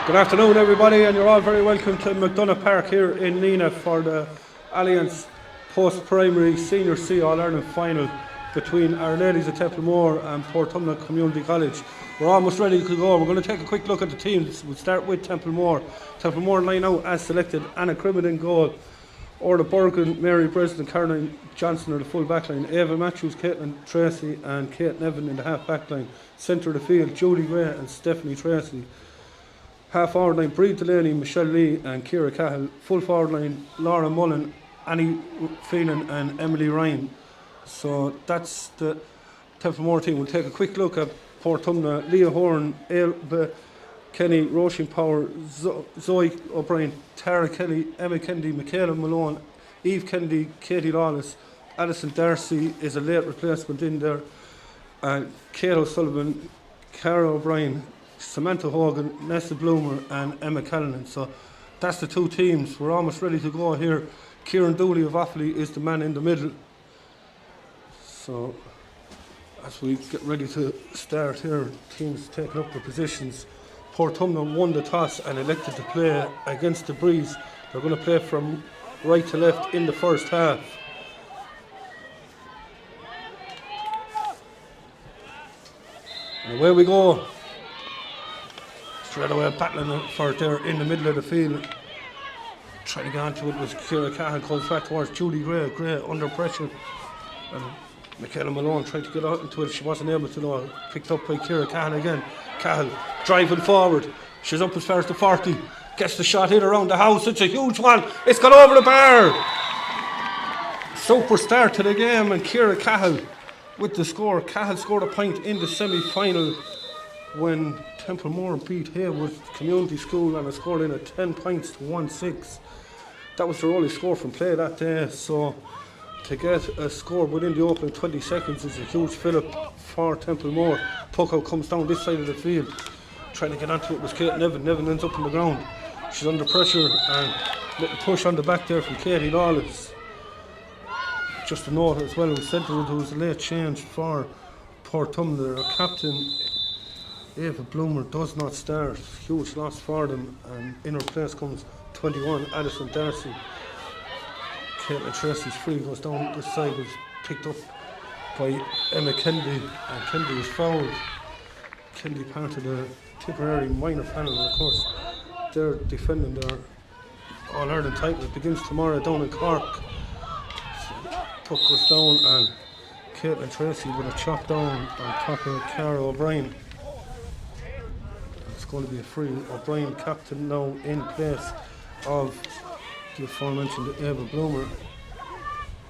Good afternoon, everybody, and you're all very welcome to McDonagh Park here in Nenagh for the Allianz post-primary Senior C All-Ireland final between Our Ladies of Templemore and Portumna Community College. We're almost ready to go. We're going to take a quick look at the teams. We'll start with Templemore. Templemore line out as selected: Anna Crimmett in goal, Orla Bergen, Mary Breslin, Caroline Johnson are the full back line, Ava Matthews, Caitlin Tracy and Kate Nevin in the half back line. Centre of the field, Judy Gray and Stephanie Tracy. Half forward line, Brie Delaney, Michelle Lee and Ciara Cahill. Full forward line, Laura Mullen, Annie Phelan and Emily Ryan. So that's the Templemore team. We'll take a quick look at Portumna: Leah Horn, Ailbe Kenny, Roisin Power, Zoe O'Brien, Tara Kelly, Emma Kennedy, Michaela Malone, Eve Kennedy, Katie Lawless. Alison Darcy is a late replacement in there, and Kate O'Sullivan, Cara O'Brien, Samantha Hogan, Nessa Bloomer and Emma Callanan. So that's the two teams. We're almost ready to go here. Kieran Dooley of Offaly is the man in the middle. So as we get ready to start here, teams taking up their positions. Portumna won the toss and elected to play against the breeze. They're going to play from right to left in the first half. And away we go. Straight away battling for it there in the middle of the field. Trying to get onto it was Ciara Cahill, comes back towards Judy Gray. Gray under pressure. And Michaela Malone tried to get out into it. She wasn't able to know. Picked up by Ciara Cahill again. Cahill driving forward. She's up as far as the 40. Gets the shot in around the house. It's a huge one. It's gone over the bar. Super start to the game, and Ciara Cahill with the score. Cahill scored a point in the semi-final when Templemore beat Haywood Community School and scored in at 10 points to 1-6. That was their only score from play that day, so to get a score within the opening 20 seconds is a huge fillip for Templemore. Puck out comes down this side of the field. Trying to get onto it was Kate Nevin. Nevin ends up on the ground. She's under pressure and little push on the back there from Katie Lawless. Just a note as well, it was said there was a late change for Portumna. Their captain Ava Bloomer does not start. Huge loss for them, and in her place comes 21 Alison Darcy. Caitlin Tracy's free goes down this side, was picked up by Emma Kennedy, and Kennedy was fouled. Kennedy part of the Tipperary minor panel, and of course they're defending their All-Ireland title. It begins tomorrow down in Cork. So, puck goes down and Caitlin Tracy with a chop down on top of Cara O'Brien. It's going to be a free. O'Brien captain now in place of the aforementioned Ava Bloomer.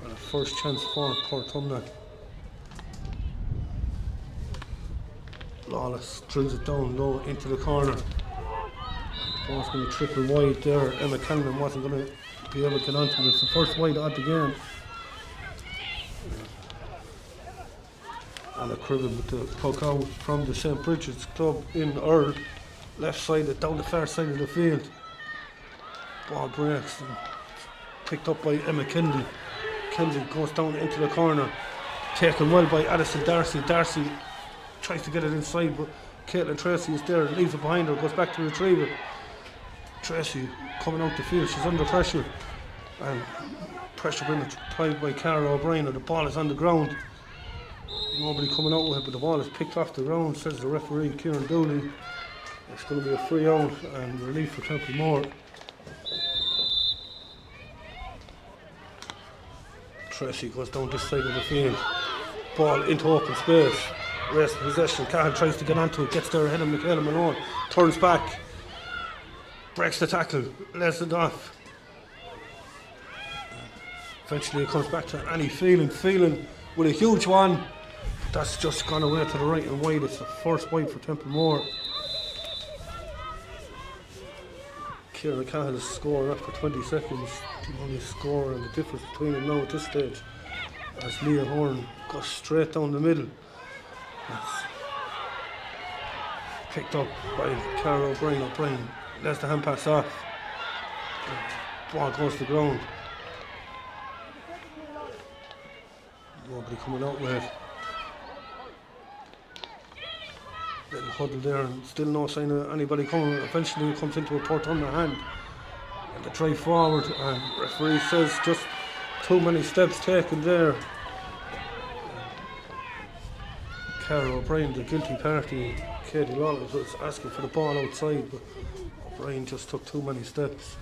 And a first chance for Portumna. Lawless drills it down low into the corner. Ball's going to trickle wide there. Emma Callanan wasn't going to be able to get onto it. It's the first wide of the game. Anna Crimmett with the puck out from the St. Bridget's club in Earl. Left side, down the far side of the field. Ball breaks and picked up by Emma Kennedy. Kennedy goes down into the corner. Taken well by Alison Darcy. Darcy tries to get it inside, but Caitlin Tracy is there, leaves it behind her, goes back to retrieve it. Tracy coming out the field, she's under pressure. And pressure being applied by Cara O'Brien, and the ball is on the ground. Nobody coming out with it, but the ball is picked off the ground, says the referee, Kieran Dooley. It's going to be a free out and relief for Templemore. Tracy goes down this side of the field. Ball into open space. Race of possession. Cahill tries to get onto it, gets there ahead of Michaela Malone. Turns back. Breaks the tackle. Lets it off. Eventually it comes back to Annie Phelan. Phelan with a huge one. That's just gone away to the right and wide. It's the first wide for Templemore. Ciara Cahill's score after 20 seconds. The only score and the difference between them now at this stage. As Leah Horn goes straight down the middle. That's picked up by Cara O'Brien. O'Brien lets the hand pass off. The ball goes to the ground. Nobody coming out with it. Little huddle there, and still no sign of anybody coming. Eventually it comes into a Portumna hand. And the drive forward, and referee says just too many steps taken there. Cara O'Brien, the guilty party, Katie Lawless was asking for the ball outside, but O'Brien just took too many steps.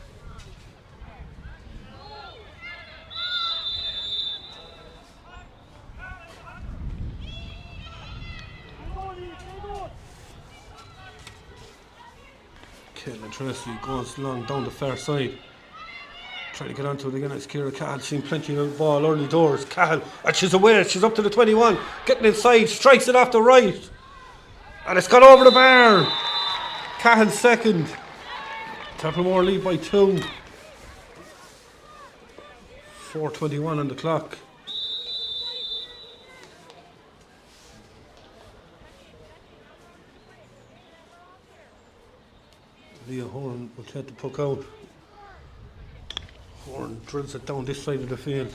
Caitlin Tracy goes long down the far side. Trying to get onto it again. It's Ciara Cahill. Seen plenty of the ball early doors. Cahill, and she's away. She's up to the 21. Getting inside. Strikes it off the right. And it's gone over the bar. Cahill second. Templemore lead by 2. 4:21 on the clock. Leah Horn will take the puck out. Horn drills it down this side of the field.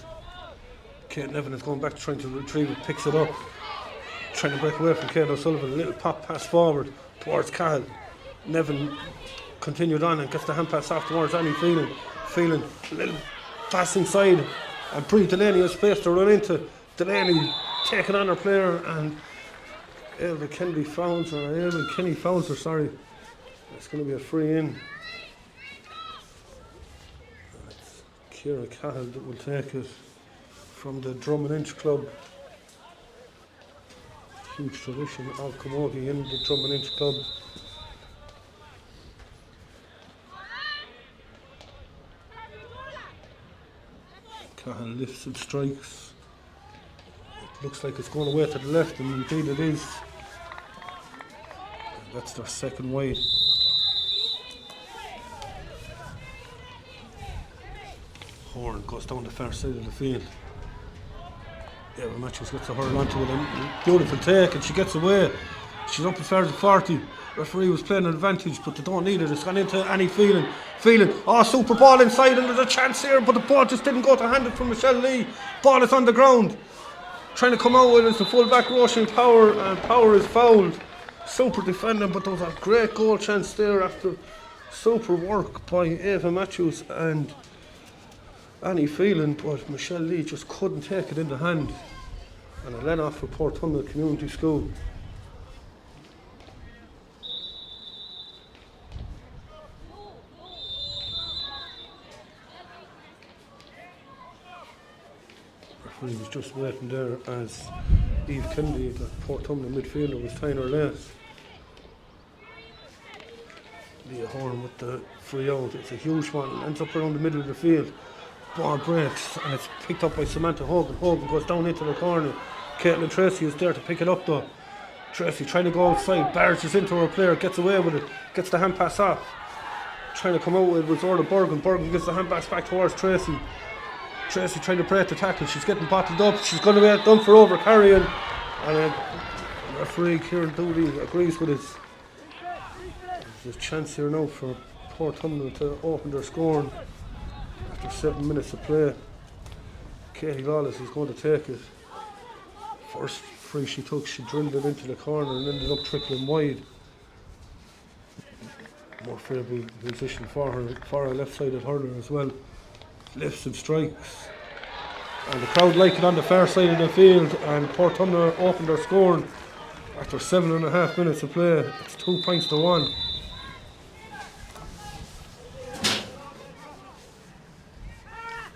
Kate Nevin is going back trying to retrieve it, picks it up. Trying to break away from Kate O'Sullivan. A little pop pass forward towards Cahill. Nevin continued on and gets the hand pass off towards Annie Phelan. Phelan, a little pass inside. And Brie Delaney has space to run into. Delaney taking on her player, and Ailbhe Kenny fouls her, sorry. It's going to be a free in. It's Ciara Cahill that will take it from the Drum and Inch Club. Huge tradition of Camogie in the Drum and Inch Club. Cahill lifts and strikes. It looks like it's going away to the left, and indeed it is. And that's their second wide. Horn goes down the far side of the field. Eva Matthews gets a hurl onto it, and beautiful take, and she gets away. She's up as far as the 40. Referee was playing an advantage, but they don't need it. It's gone into Annie Phelan. Phelan, super ball inside, and there's a chance here, but the ball just didn't go to hand it from Michelle Lee. Ball is on the ground. Trying to come out with it is the full back Roisin Power, and Power is fouled. Super defending, but there was a great goal chance there after super work by Eva Matthews and Annie Phelan, but Michelle Lee just couldn't take it in the hand, and a let off for Portumna Community School. Referee was just waiting there as Eve Kennedy, the Portumna midfielder, was tying her lace. Leah Horn with the free out. It's a huge one, ends up around the middle of the field. Ball breaks, and it's picked up by Samantha Hogan. Hogan goes down into the corner. Caitlin Tracy is there to pick it up though. Tracy trying to go outside, barges into her player, gets away with it, gets the hand pass off. Trying to come out with it was Orla Bergen. Bergen gets the hand pass back towards Tracy. Tracy trying to break the tackle, she's getting bottled up, she's going to get done for over carrying. And referee Kieran Dooley agrees with it. There's a chance here now for Portumna to open their scoring. After 7 minutes of play, Katie Lawless is going to take it. First free she took, she drilled it into the corner and ended up trickling wide. More favourable position for her left-sided hurler as well. Lifts and strikes. And the crowd like it on the far side of the field, and Portumna opened their scoring after 7.5 minutes of play. It's 2-1.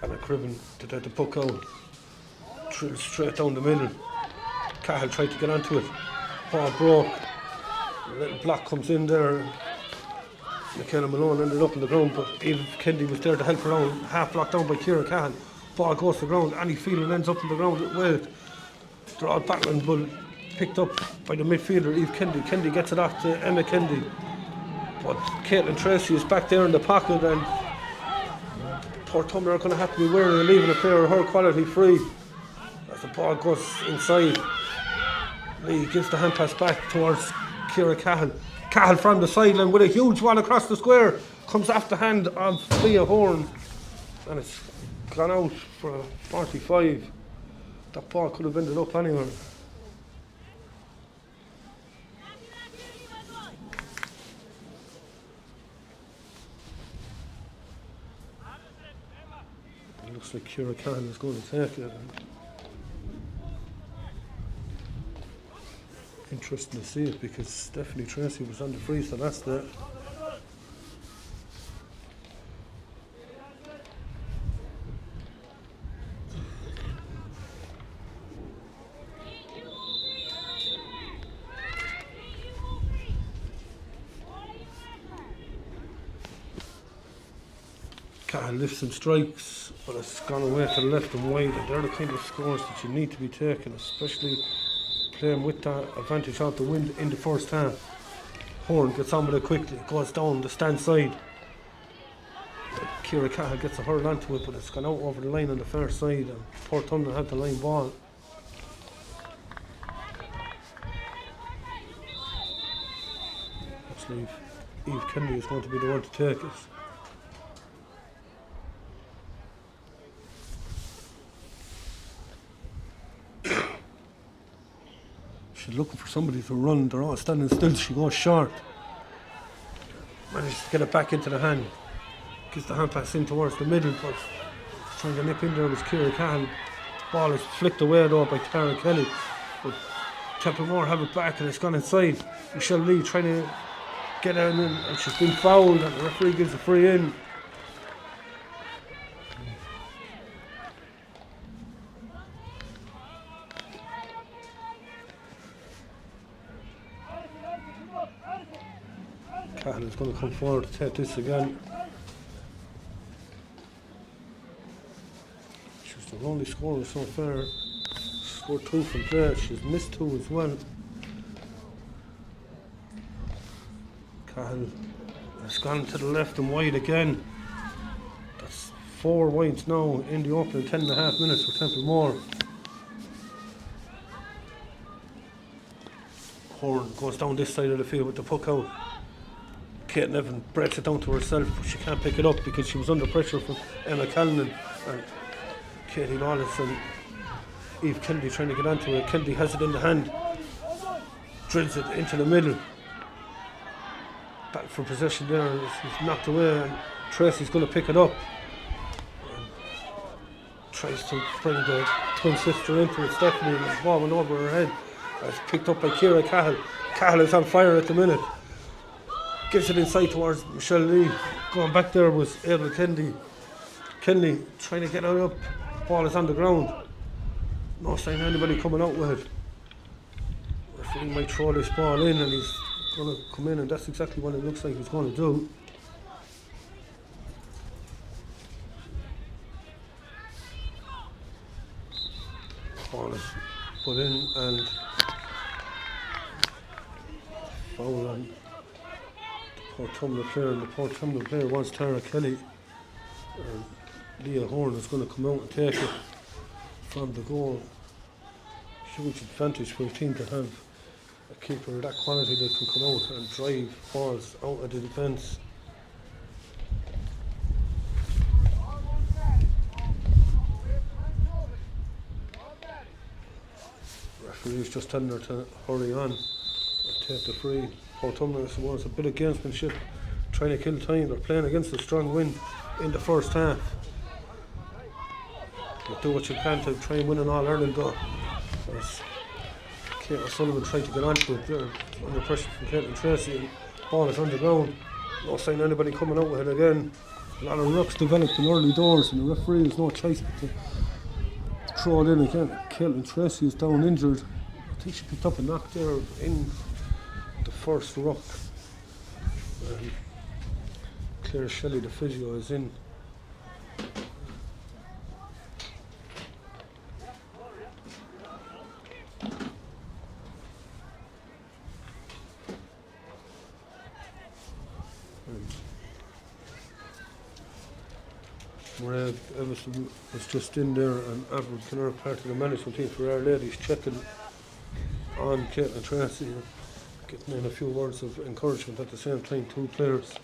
And a Criven to take the puck out. Drilled straight down the middle. Cahill tried to get onto it. Ball broke. A little block comes in there. Michaela Malone ended up on the ground, but Eve Kennedy was there to help her out. Half blocked down by Ciara Cahill. Ball goes to the ground. Annie Phelan ends up on the ground with it. They're all battling, but picked up by the midfielder Eve Kennedy. Kennedy gets it off to Emma Kennedy. But Caitlin Tracy is back there in the pocket, and Portumna are going to have to be wary of leaving a player of her quality free. As the ball goes inside, Lee gives the hand pass back towards Ciara Cahill. Cahill from the sideline with a huge one across the square. Comes off the hand of Leah Horn. And it's gone out for a 45. That ball could have ended up anywhere. Looks like Ciara Cahill is going to take it. Interesting to see it because Stephanie Tracy was on the freeze the last day. Cahill lifts and strikes, but it's gone away to the left and wide, and they're the kind of scores that you need to be taking, especially playing with that advantage out the wind in the first half. Horn gets on with it quickly, goes down the stand side. Ciara Cahill gets a hurl onto it, but it's gone out over the line on the far side, and Portumna had the line ball. Looks like Eve Kennedy is going to be the one to take it. She's looking for somebody to run. They're all standing still. She goes short. Manages to get it back into the hand. Gives the hand pass in towards the middle, but trying to nip in there was Ciara Cahill. Ball is flicked away though by Cara Kelly. But Templemore have it back and it's gone inside. Michelle Lee trying to get her in, and she's been fouled, and the referee gives a free in. Cahill is going to come forward to take this again. She's the only scorer so far. She scored 2 from play. She's missed 2 as well. Cahill has gone to the left and wide again. That's 4 wides now in the opening 10.5 minutes for Templemore. Horn goes down this side of the field with the puck out. Kate Nevin breaks it down to herself, but she can't pick it up because she was under pressure from Emma Callanan and Katie Lawless and Eve Kennedy trying to get onto it. Kennedy has it in the hand, drills it into the middle. Back for possession there, it's knocked away, and Tracy's going to pick it up. And tries to bring the twin sister into it. Stephanie, and the ball went over her head. It's picked up by Ciara Cahill. Cahill is on fire at the minute. Gives it inside towards Michelle Lee. Going back there was Adel Kennedy. Kennedy trying to get it up. Ball is on the ground. No sign of anybody coming out with it. Referee might throw this ball in and he's going to come in, and that's exactly what it looks like he's going to do. Ball is put in and foul on the Portumna player, and the Portumna player wants Tara Kelly. Leah Horn is going to come out and take it from the goal. Huge advantage for a team to have a keeper of that quality that can come out and drive balls out of the defence. Referee's just telling her to hurry on and take the free. Portumna was a bit of gamesmanship, trying to kill time. They're playing against a strong wind in the first half. But do what you can to try and win an All-Ireland though. As Kate O'Sullivan tried to get onto it there, under pressure from Caitlin Tracy, and ball is on the ground. No sign of anybody coming out with it again. A lot of rucks developed in early doors, and the referee has no choice but to throw it in again. Caitlin Tracy is down injured. I think she picked up a knock there in the first ruck. Claire Shelley, the physio, is in. Mairead Everson was just in there, and Avril Kinner, part of the management team for Our Ladies, checking on Caitlin Tracy, getting in a few words of encouragement at the same time. 2 players.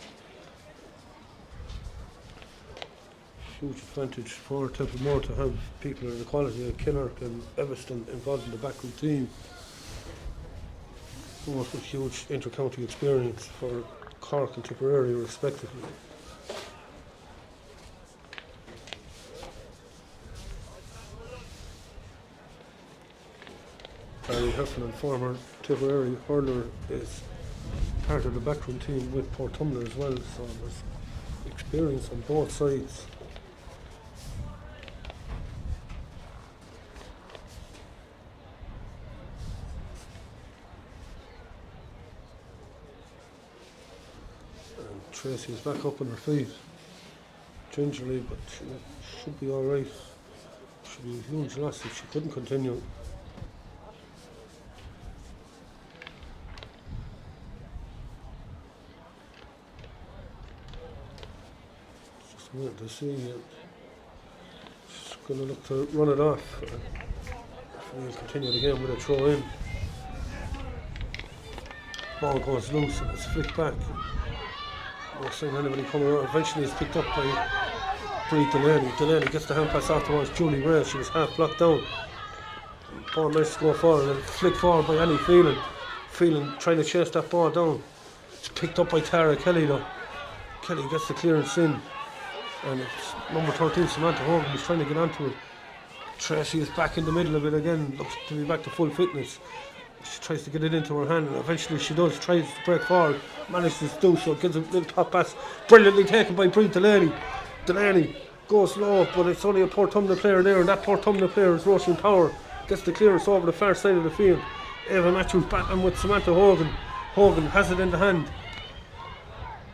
Huge advantage for Templemore to have people of the quality of Kinnerk and Everston involved in the backroom team. Both with huge inter-county experience for Cork and Tipperary respectively. Barry Heffernan, former Tipperary hurler, is part of the backroom team with Portumna as well, so there's experience on both sides. And Tracy's back up on her feet, gingerly, but she should be alright. Should be a huge loss if she couldn't continue. Just waiting to see. She's going to look to run it off. We'll continue the game with a throw in. Ball goes loose and it's flicked back. Not seeing anybody coming around. Eventually it's picked up by Delaney. Delaney gets the hand pass afterwards. Julie Ray, she was half blocked down. Ball managed to go forward and flick forward by Annie Phelan. Phelan trying to chase that ball down. It's picked up by Tara Kelly though. Kelly gets the clearance in. And it's number 13, Samantha Hogan, who's trying to get onto it. Tracy is back in the middle of it again, looks to be back to full fitness. She tries to get it into her hand and eventually she does, tries to break forward, manages to do so, gives a little top pass, brilliantly taken by Brie Delaney. Delaney goes low, but it's only a Portumna player there, and that Portumna player is Roisin Power. Gets the clearance over the far side of the field. Ava Matthews battling with Samantha Hogan. Hogan has it in the hand.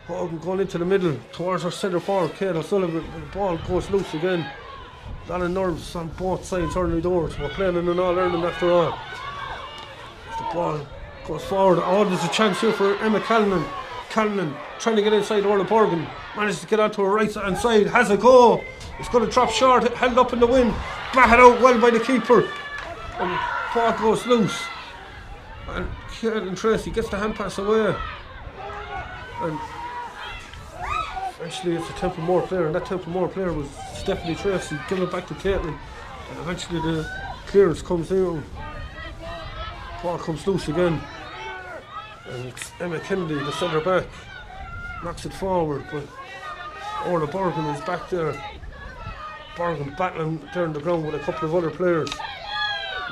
Hogan going into the middle towards her centre forward, Kate O'Sullivan. The ball goes loose again. A lot of nerves on both sides early doors. We're playing in an All-Ireland after all. As the ball goes forward, there's a chance here for Emma Callanan. Callanan trying to get inside Orla Borgen. Manages to get onto her right hand side. Has a go. It's going to drop short. Held up in the wind. Batted out well by the keeper. And the ball goes loose. And Caitlin Tracy gets the hand pass away. And eventually it's a Templemore player. And that Templemore player was Stephanie Tracy. Giving it back to Caitlin. And eventually the clearance comes in. Ball comes loose again. And it's Emma Kennedy, the centre back, knocks it forward, but Orla Borgen is back there. Borgen battling there on the ground with a couple of other players.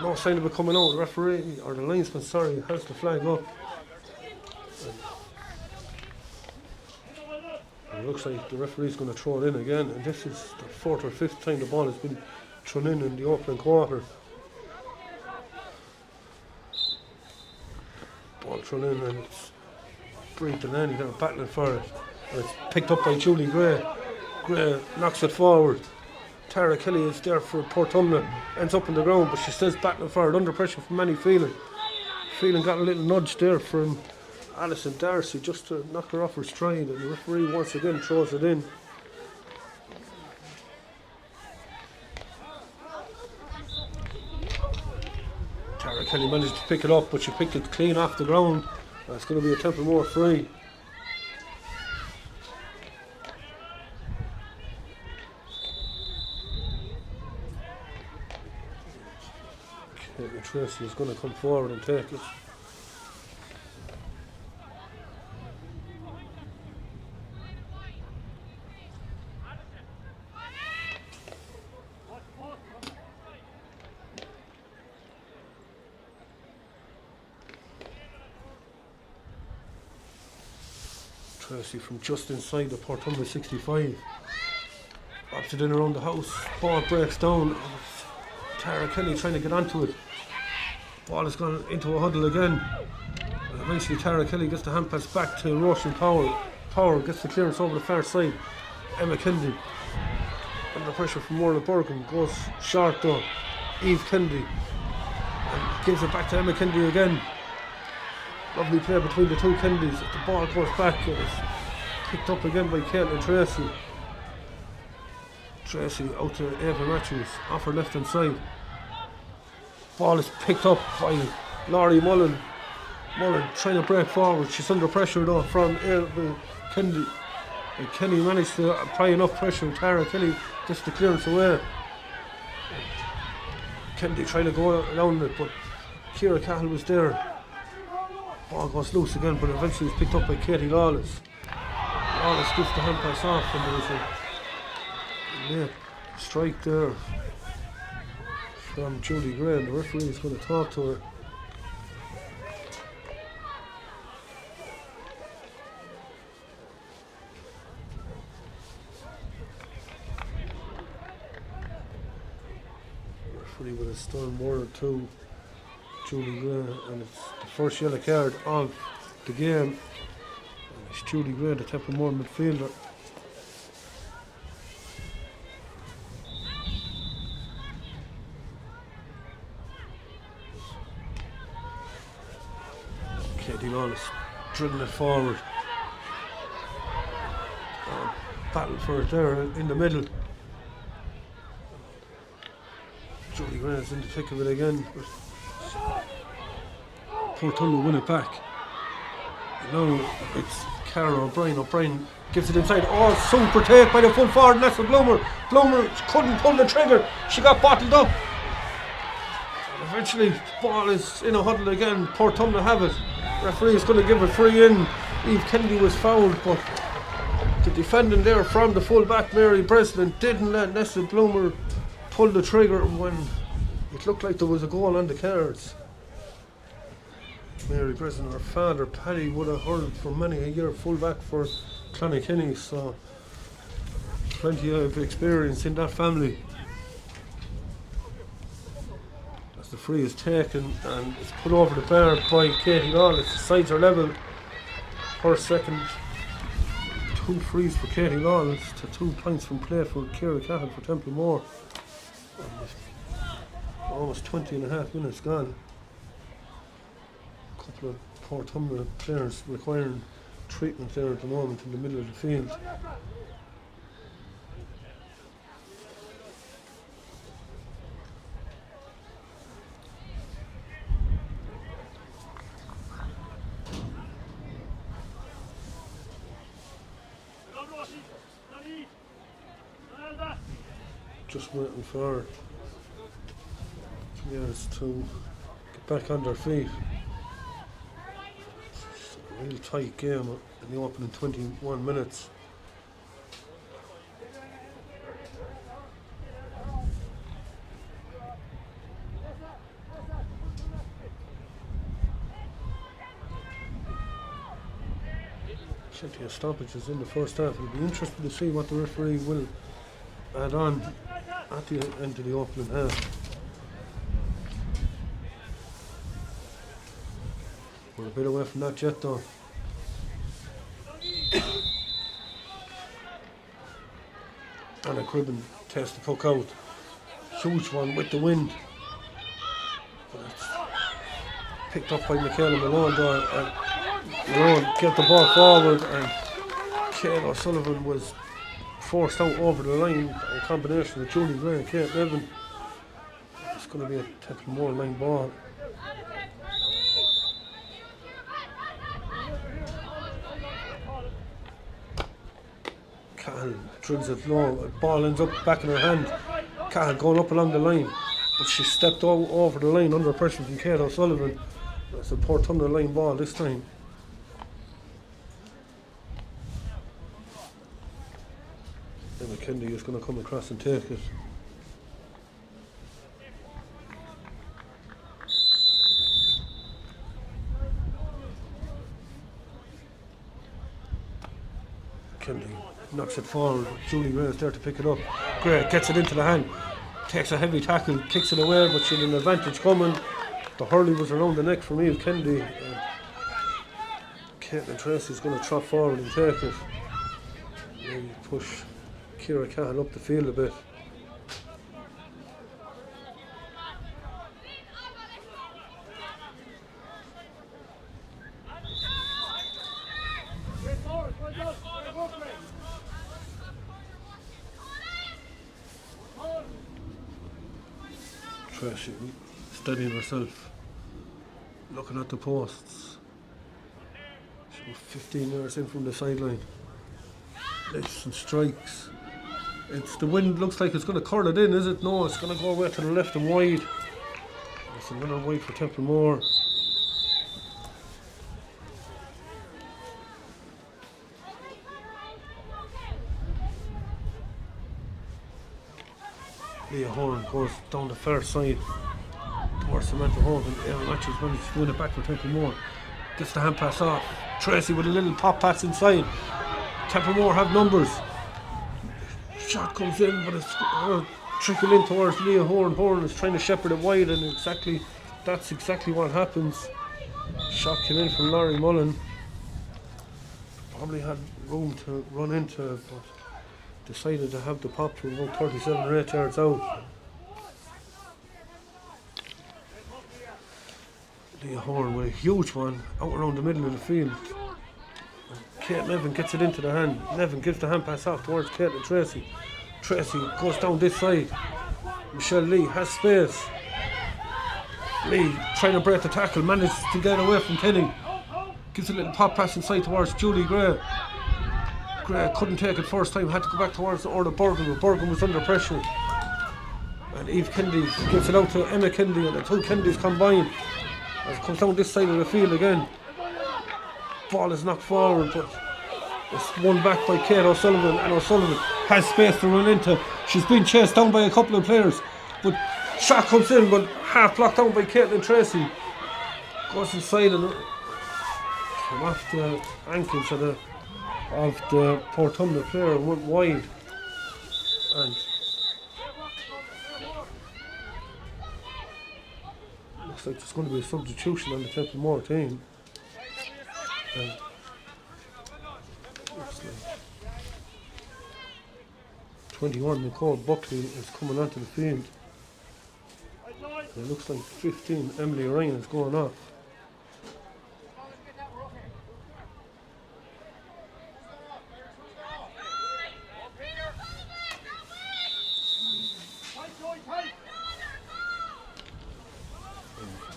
No sign of it coming out. The referee, or the linesman, sorry, has the flag up. And it looks like the referee's going to throw it in again, and this is the fourth or fifth time the ball has been thrown in the opening quarter. Ball thrown in and it's Brie Delaney there battling for it. And it's picked up by Julie Gray. Gray knocks it forward. Tara Kelly is there for Portumna. Ends up on the ground, but she stays battling for it under pressure from Annie Phelan. Phelan got a little nudge there from Alison Darcy just to knock her off her stride, and the referee once again throws it in. Tara Kelly managed to pick it up, but she picked it clean off the ground. It's going to be a Templemore free. Caitlin Tracy is going to come forward and take it. Tracy from just inside the Portumna 65. Pops it in around the house. Ball breaks down. Tara Kelly trying to get onto it. Ball has gone into a huddle again. And eventually Tara Kelly gets the hand pass back to Roisin Power. Power gets the clearance over the far side. Emma Kennedy under pressure from Orla Borgen. Goes short though. Eve Kennedy. And gives it back to Emma Kennedy again. Lovely play between the two Kennedys. The ball goes back. It's picked up again by Caitlin Tracy. Tracy out to Ava Matthews off her left hand side. Ball is picked up by Laurie Mullen. Mullen trying to break forward. She's under pressure though from Ava Kennedy. And Kenny managed to apply enough pressure. Tara Kelly gets the clearance away. Kennedy trying to go around it, but Ciara Cahill was there. Ball goes loose again, but eventually it's picked up by Katie Lawless. Lawless gives the hand pass off, and there was a strike there from Julie Gray. The referee is going to talk to her. referee with a stern word to Julie Gray, and it's the first yellow card of the game. And it's Julie Gray, the Templemore midfielder. Katie Lawless drilling it forward. Battle for it there in the middle. Julie Gray is in the thick of it again. Portumna win it back. Now it's Cara O'Brien. O'Brien gives it inside. Oh, super take by the full forward, and that's the Bloomer. Bloomer couldn't pull the trigger. She got bottled up. And eventually, the ball is in a huddle again. Portumna have it. Referee is going to give a free in. Eve Kennedy was fouled, but the defending there from the full back, Mary Breslin, didn't let Nessa Bloomer pull the trigger when it looked like there was a goal on the cards. Mary Breslin, her father Paddy, would have hurled for many a year full back for Clonakilly, so plenty of experience in that family. As the free is taken and it's put over the bar by Katie Lawless, the sides are level. Her second. 2 frees for Katie Lawless to 2 points from play for Ciara Cahill for Templemore. Almost 20 and a half minutes gone. A couple of Portumna players requiring treatment there at the moment in the middle of the field. Just waiting for players to get back on their feet. It's a real tight game in the opening 21 minutes. Plenty of stoppages in the first half. It'll be interesting to see what the referee will add on at the end of the opening half. We're a bit away from that yet though. Anna Cribben takes the puck out. Huge one with the wind. But it's picked up by Michaela Malone there, and Malone get the ball forward, and Kate O'Sullivan was forced out over the line. A combination of Julie Gray and Kate Nevin. It's going to be a Templemore line ball. Cahill drills it low. The ball ends up back in her hand. Cahill going up along the line, but she stepped over the line under pressure from Kate O'Sullivan. It's a Portumna line ball this time. Emma Kennedy is going to come across and take it. Kennedy knocks it forward. Julie Gray is there to pick it up. Gray gets it into the hand, takes a heavy tackle, kicks it away, but she had an advantage coming. The hurley was around the neck from Eve Kennedy. Caitlin Tracy's going to trot forward and take it. Maybe push Ciara Cahill up the field a bit. Tracy steadying herself, looking at the posts. She's 15 yards in from the sideline. Lifts and strikes. It's the wind looks like it's going to curl it in, is it? No, it's going to go away to the left and wide. It's another wide for Templemore. Leah Horn goes down the far side towards Samantha Hogan. Aaron Matthews manages to win it back for Templemore. Gets the hand pass off. Tracy with a little pop pass inside. Templemore have numbers. Shot comes in, but it's trickle in towards Leah Horn. Horn is trying to shepherd it wide, and that's exactly what happens. Shot came in from Laurie Mullen. Probably had room to run into, but decided to have the pop to about 37 or 8 yards out. Leah Horn with a huge one out around the middle of the field. Kate Nevin gets it into the hand. Nevin gives the hand pass off towards Caitlin Tracy. Tracy goes down this side. Michelle Lee has space. Lee trying to break the tackle, manages to get away from Kenny. Gives a little pop pass inside towards Julie Gray. Gray couldn't take it first time, had to go back towards the order Bergen, but Bergen was under pressure. And Eve Kennedy gives it out to Emma Kennedy, and the two Kennedys combine. As it comes down this side of the field again. Ball is knocked forward, but it's won back by Kate O'Sullivan, and O'Sullivan has space to run into. She's been chased down by a couple of players, but shot comes in, but half blocked down by Caitlin Tracy. Goes inside and came off the ankles of the Portumna player and went wide. And looks like there's going to be a substitution on the Templemore team. And looks like 21 Nicole Buckley is coming onto the field. And it looks like 15 Emily Ryan is going off.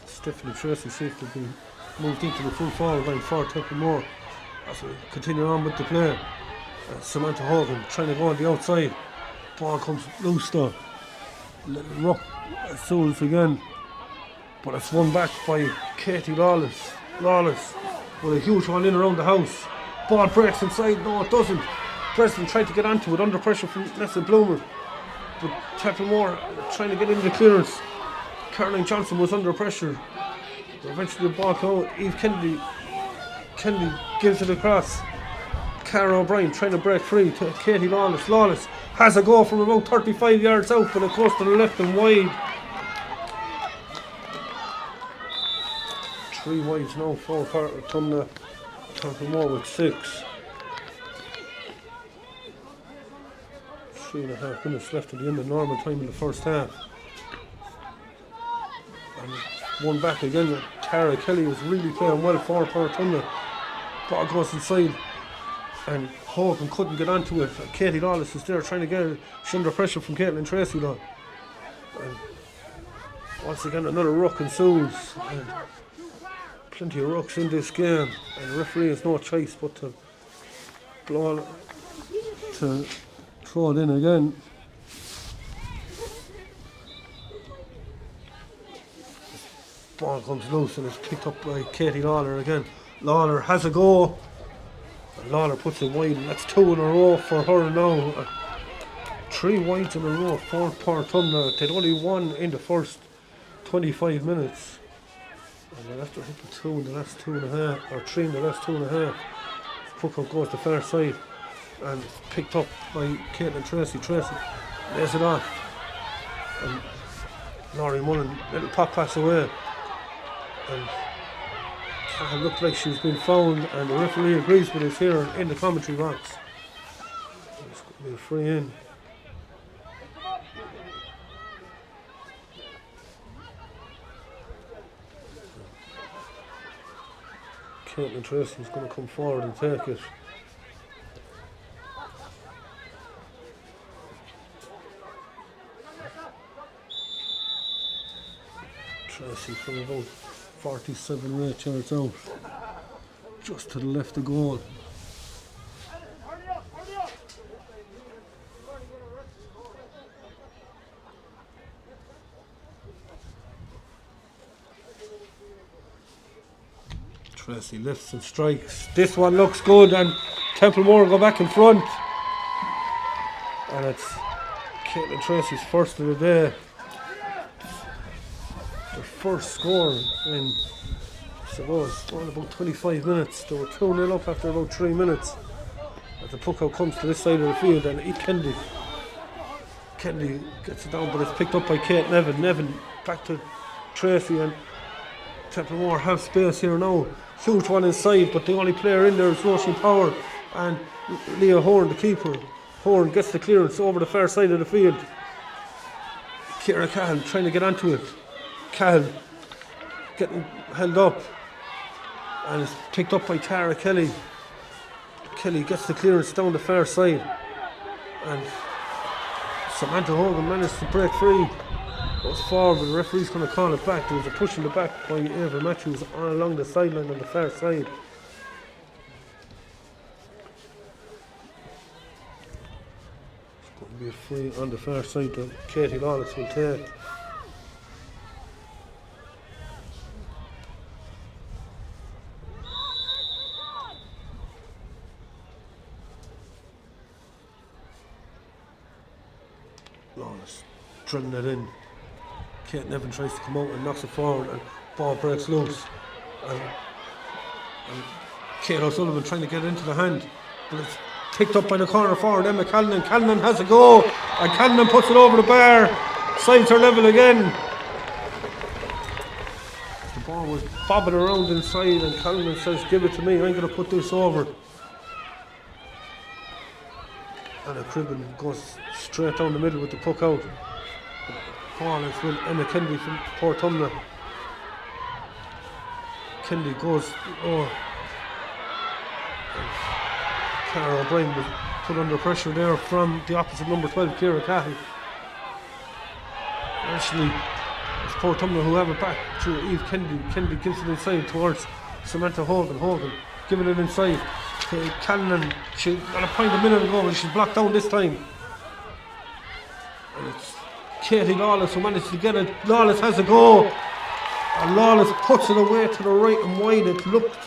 Stephanie Tracy seems to be moved into the full forward line for Templemore as we continue on with the play. Samantha Hogan trying to go on the outside. Ball comes loose though. Little rock Souls again. But it's won back by Katie Lawless. Lawless with a huge one in around the house. Ball breaks inside. No, it doesn't. Preston tried to get onto it under pressure from Nessa Bloomer. But Templemore trying to get into the clearance. Caroline Johnson was under pressure. Eventually the ball came out. Eve Kennedy gives it across. Cara O'Brien trying to break free to Katie Lawless. Lawless has a go from about 35 yards out, but it goes to the left and wide. 3 wides now for Portumna. Templemore with 6. 3.5 minutes left at the end of normal time in the first half. And one back again. Tara Kelly is really playing well for Portumna. Ball goes inside, and Hogan couldn't get onto it. Katie Lawless is there trying to get it. She's under pressure from Caitlin Tracy though. And once again another ruck ensues. And plenty of rucks in this game, and the referee has no choice but to blow to throw it in again. Ball comes loose and it's picked up by Katie Lawler again. Lawler has a go. And Lawler puts it wide, and that's 2 in a row for her now. 3 wides in a row for Portumna. They'd only won in the first 25 minutes. And they'll have to hit the 2 in the last 2.5, or 3 in the last 2.5. Puck up goes the far side, and picked up by Caitlin Tracy. Tracy lays it off. And Laurie Mullen, little pop pass away. And it looked like she's been fouled, and the referee agrees with us here in the commentary box. It's going to be a free in. Caitlin Tracy is going to come forward and take it. Tracy from about 47 or 8 yards out, just to the left of goal. Tracy lifts and strikes. This one looks good, and Templemore go back in front. And it's Caitlin Tracy's first of the day. Their first score in, I suppose, about 25 minutes. They were 2-0 up after about 3 minutes. As the puck out comes to this side of the field, and Eve Kennedy Kennedy gets it down, but it's picked up by Kate Nevin. Nevin back to Tracy, and Templemore have space here now. Huge one inside, but the only player in there is Roisin Power and Leah Horn, the keeper. Horn gets the clearance over the far side of the field. Ciara Cahill trying to get onto it. Cahill getting held up, and it's picked up by Tara Kelly. Kelly gets the clearance down the far side, and Samantha Hogan managed to break free. Goes forward, but the referee's going to call it back. There was a push in the back by Ava Matthews on along the sideline on the far side. It's going to be a free on the far side that Katie Lawless will take. Lawless drilling it in. Kate Nevin tries to come out and knocks it forward, and ball breaks loose. And Kate O'Sullivan trying to get it into the hand, but it's picked up by the corner forward, Emma Callanan. Callanan has a go, and Callanan puts it over the bar. Sides are level again. The ball was bobbing around inside, and Callanan says, "Give it to me, I'm going to put this over." And a Cribben goes straight down the middle with the puck out. Ball is with Emma Kennedy from Portumna. Kennedy goes over. Cara O'Brien was put under pressure there from the opposite number 12, Ciara Cahill. Actually, it's Portumna who have it back to Eve Kennedy. Kennedy gives it inside towards Samantha Hogan. Hogan giving it inside to Callanan. She got a point a minute ago, and she's blocked down this time. And it's Katie Lawless who managed to get it. Lawless has a go, and Lawless puts it away to the right and wide. It looked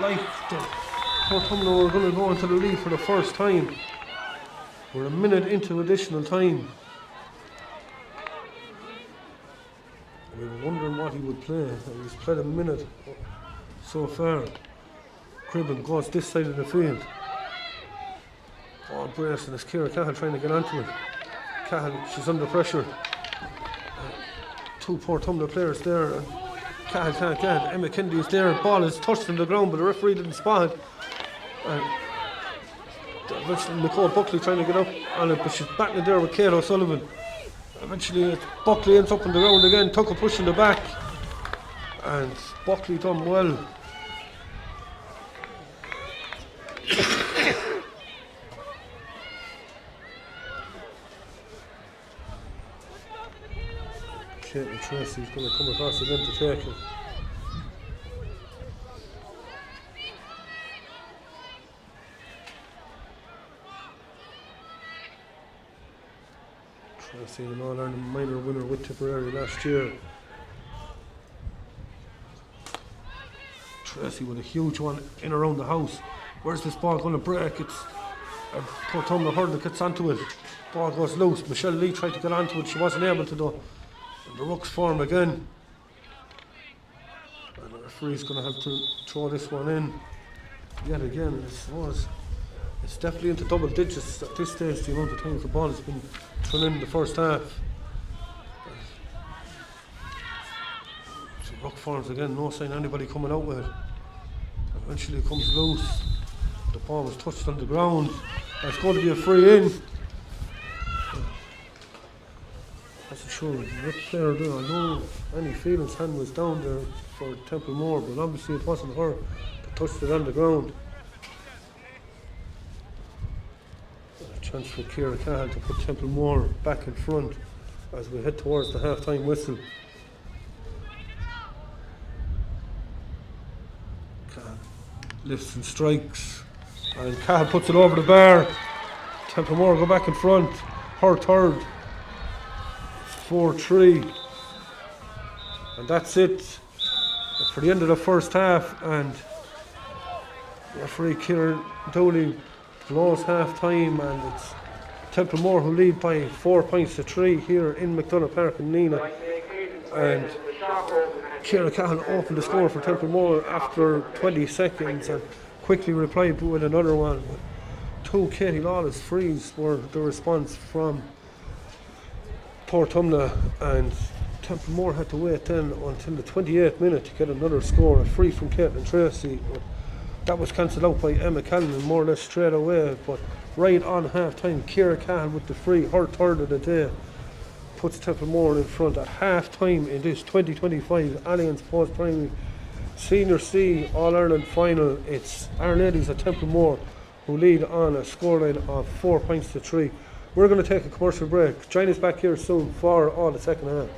like the Portumna were going to go into the lead for the first time. We're a minute into additional time. We were wondering what he would play. He's played a minute so far. Cribben goes this side of the field. Ball brace, and it's Ciara Cahill trying to get onto it. Cahill, she's under pressure. Two Portumna players there, and Cahill can't get it. Emma Kennedy is there. Ball is touched on the ground, but the referee didn't spot it. And eventually Nicole Buckley trying to get up on it, but she's battling there with Kate O'Sullivan. Eventually Buckley ends up on the ground again. Tucker pushing the back, and Buckley done well. Caitlin Tracy's going to come across again to take it. Tracy, an All-Ireland minor winner with Tipperary last year. Tracy with a huge one in around the house. Where's this ball going to break? It's Portumna hurl gets onto it. Ball goes loose. Michelle Lee tried to get onto it. She wasn't able to though. And the rucks form again. And the referee's going to have to throw this one in yet again. It's definitely into double digits at this stage, the amount of times the ball has been thrown in the first half. So ruck forms again, no sign of anybody coming out with it. Eventually it comes loose. The ball was touched on the ground. It's going to be a free in. That's sure what player there. I know Annie Phelan's hand was down there for Templemore, but obviously it wasn't her that touched it on the ground. A chance for Ciara Cahill to put Templemore back in front as we head towards the half-time whistle. Cahill lifts and strikes, and Cahill puts it over the bar. Templemore go back in front. Her third. 4-3, and that's it for the end of the first half. And referee Kieran Dooley blows half time, and it's Templemore who lead by 4 points to 3 here in McDonagh Park in Nenagh. And Ciara Cahill opened the score for Templemore after 20 seconds and quickly replied with another one. Two Katie Lawless frees were the response from Portumna, and Templemore had to wait then until the 28th minute to get another score, a free from Caitlin Tracy. That was cancelled out by Emma Callan more or less straight away, but right on half time, Ciara Cahill with the free, her third of the day, puts Templemore in front at half time in this 2025 Allianz Post Primary Senior C All Ireland final. It's Our Ladies at Templemore who lead on a scoreline of 4 points to 3. We're going to take a commercial break. Join us back here soon for all the second half.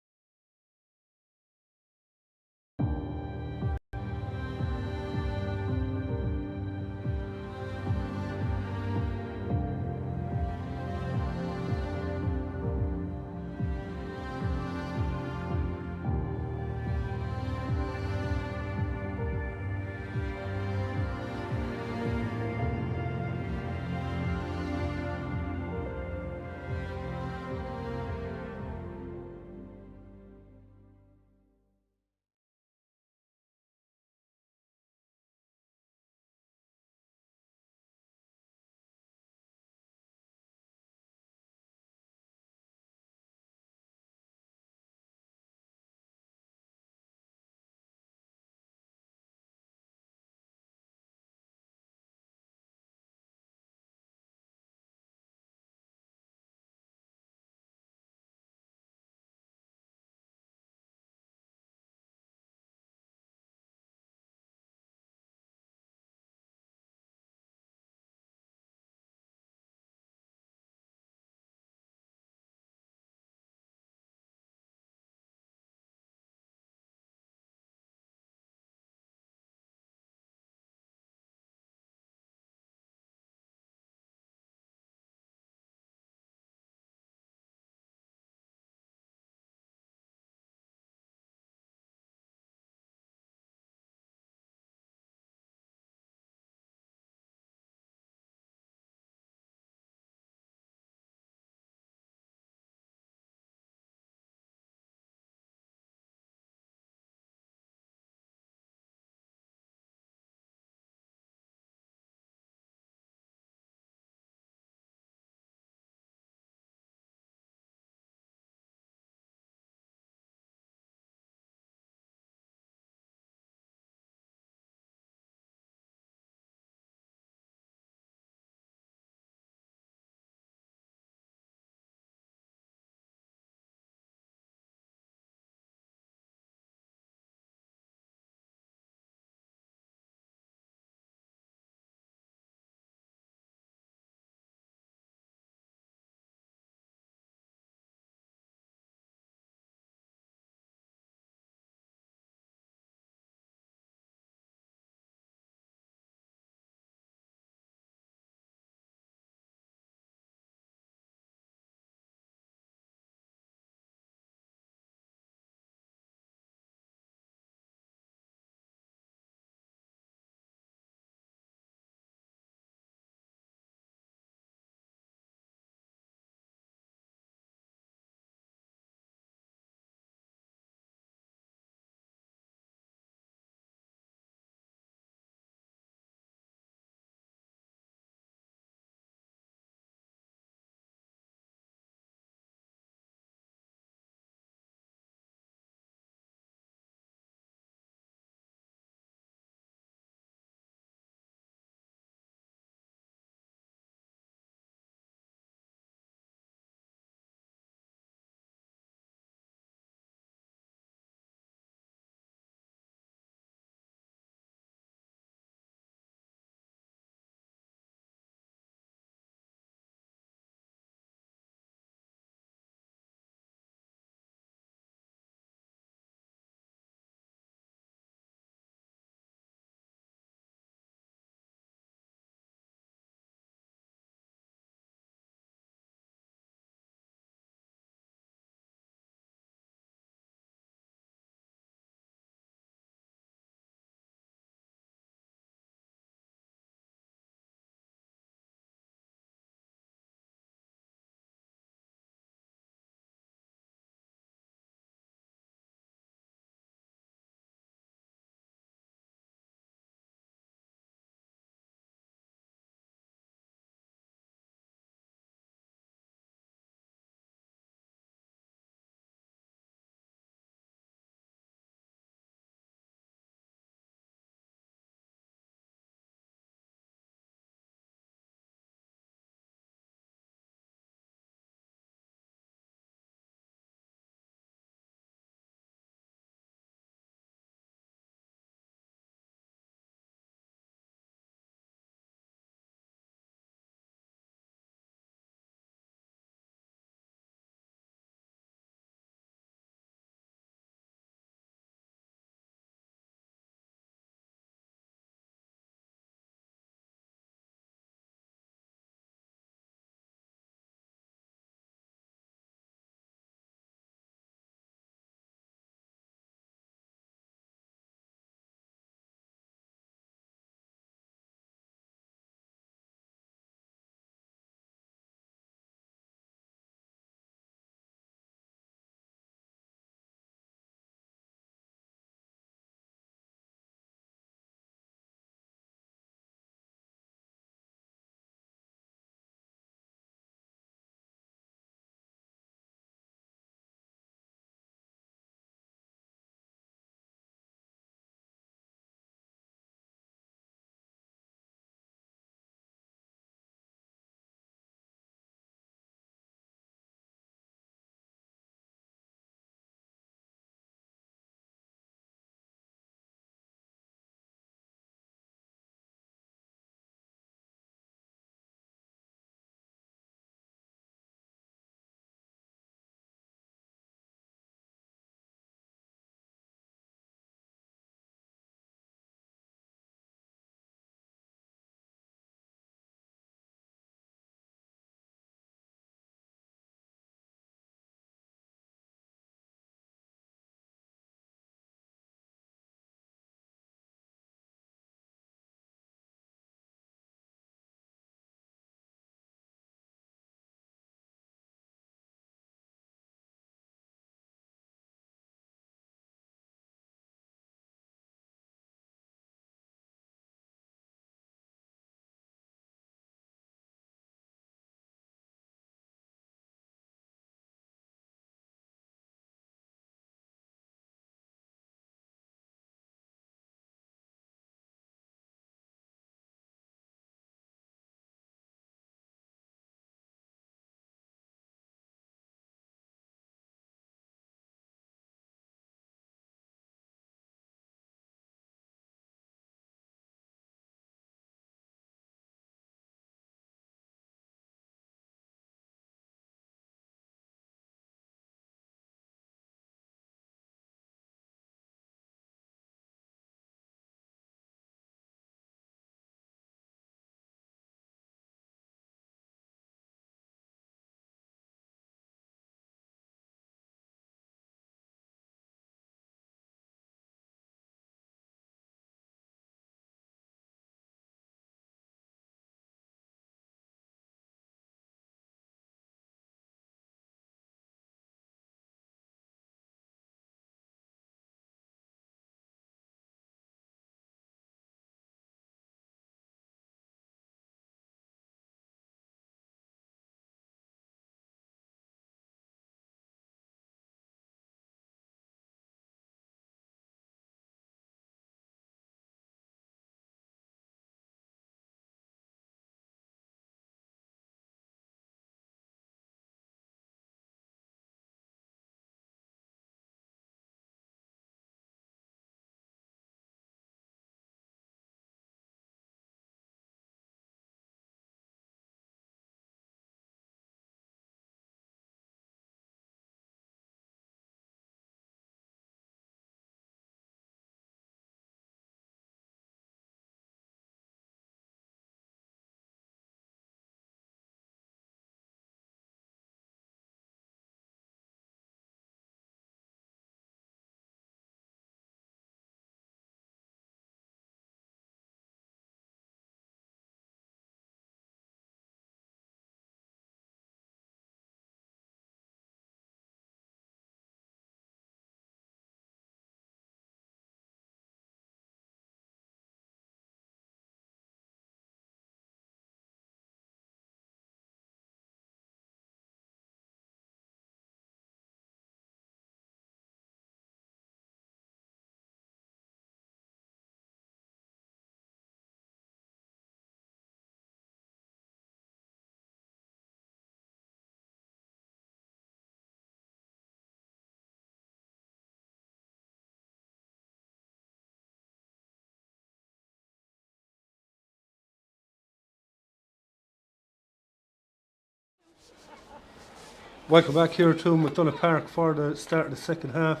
Welcome back here to McDonagh Park for the start of the second half.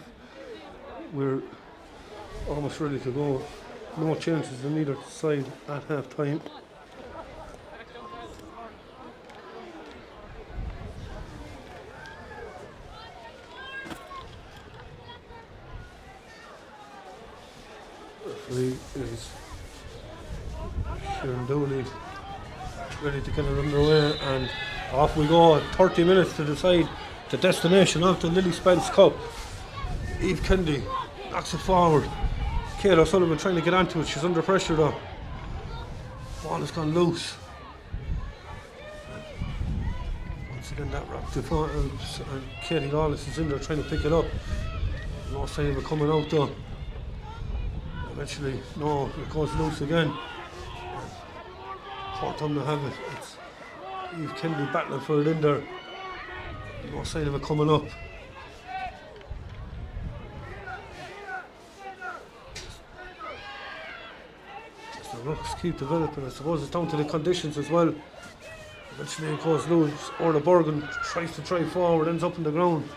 We're almost ready to go. No chances on either side at half time. Referee is Kieran Dooley, ready to get it underway, and off we go. 30 minutes to decide the destination of the Lily Spence Cup. Eve Kennedy knocks it forward. Kate O'Sullivan trying to get onto it. She's under pressure though. Ball has gone loose. Once again that wrapped the ball, and Katie Lawless is in there trying to pick it up. No sign of it coming out though. Eventually, no, it goes loose again. Portumna have it. It's Eve Kennedy battling for it in there. No sign of it coming up. The rocks keep developing. I suppose it's down to the conditions as well. Eventually it goes loose. Orla Bergen tries to drive forward, ends up on the ground.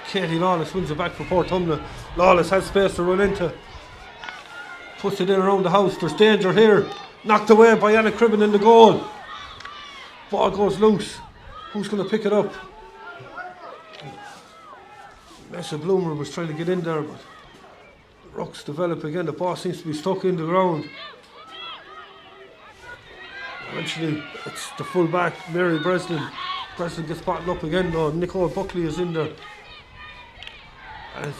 Katie Lawless wins it back for Portumna. Lawless has space to run into. Puts it in around the house. There's danger here. Knocked away by Anna Cribben in the goal. Ball goes loose. Who's going to pick it up? Messa Bloomer was trying to get in there, but the rocks develop again. The ball seems to be stuck in the ground. Eventually, it's the full back, Mary Breslin. Breslin gets bottled up again though. Nicole Buckley is in there. And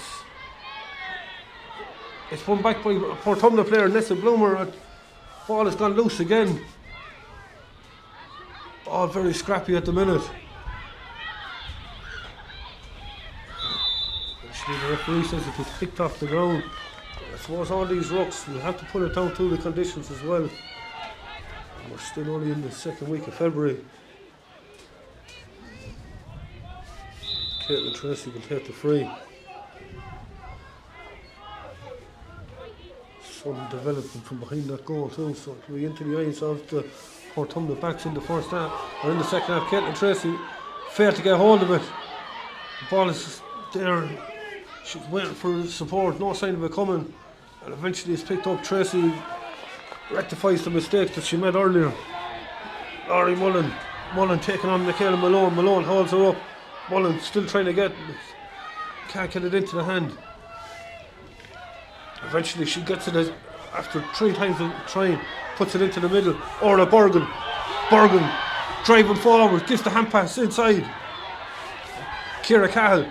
it's won back by a Portumna player, Nessa Bloomer. Ball has gone loose again. All very scrappy at the minute. Actually, the referee says it was picked off the ground. I suppose all these rocks, we'll have to put it down to the conditions as well. And we're still only in the second week of February. Caitlin Tracy will take the free. Some development from behind that goal too, so it'll be into the eyes of the Portumna backs in the first half, or in the second half. Caitlin Tracy failed to get hold of it. The ball is there, she's waiting for support, no sign of it coming, and eventually it's picked up. Tracy rectifies the mistake that she made earlier. Laurie Mullen taking on Michaela Malone holds her up. Mullen still trying to get, can't get it into the hand. Eventually she gets it after 3 times of trying, puts it into the middle. Orla Bergen driving forward, gives the hand pass inside. Ciara Cahill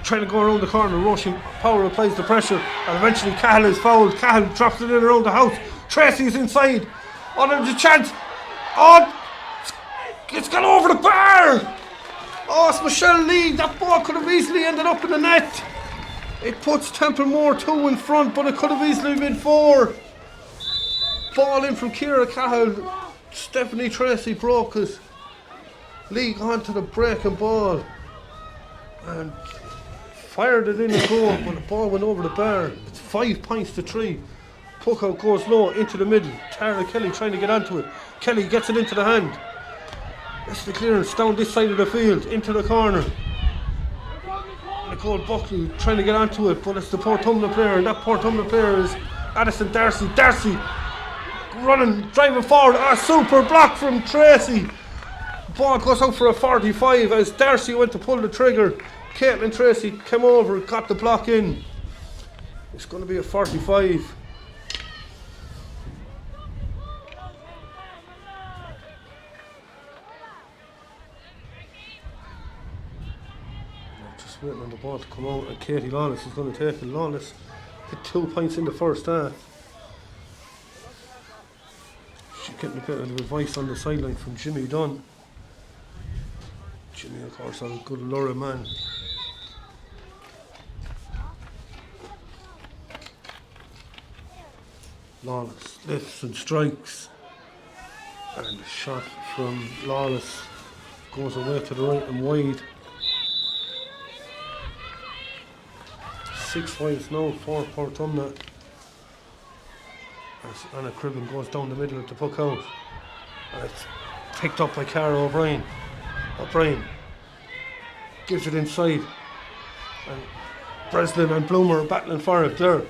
trying to go around the corner. Roisin Power applies the pressure, and eventually Cahill is fouled. Cahill drops it in around the house. Tracy's inside. Oh, there's a chance. Oh, it's gone over the bar. Oh, it's Michelle Lee. That ball could have easily ended up in the net. It puts Templemore 2 in front, but it could have easily been 4. Ball in from Ciara Cahill. Stephanie Tracy broke his league onto the breaking ball and fired it in the goal, but the ball went over the bar. It's 5 points to 3. Puck out goes low into the middle. Tara Kelly trying to get onto it. Kelly gets it into the hand. That's the clearance down this side of the field into the corner. Nicole Buckley trying to get onto it, but it's the Portumna player, and that Portumna player is Addison Darcy. Darcy running, driving forward. A super block from Tracy. Ball goes out for a 45 as Darcy went to pull the trigger. Caitlin Tracy came over, got the block in. It's going to be a 45. Waiting on the ball to come out, and Katie Lawless is going to take it. Lawless hit 2 points in the first half. She's getting a bit of advice on the sideline from Jimmy Dunn. Jimmy, of course, a good Laura man. Lawless lifts and strikes, and the shot from Lawless goes away to the right and wide. 6 points now for Portumna as Anna Cribben goes down the middle of the puck out, and it's picked up by Cara O'Brien. gives it inside. And Breslin and Bloomer are battling for it there.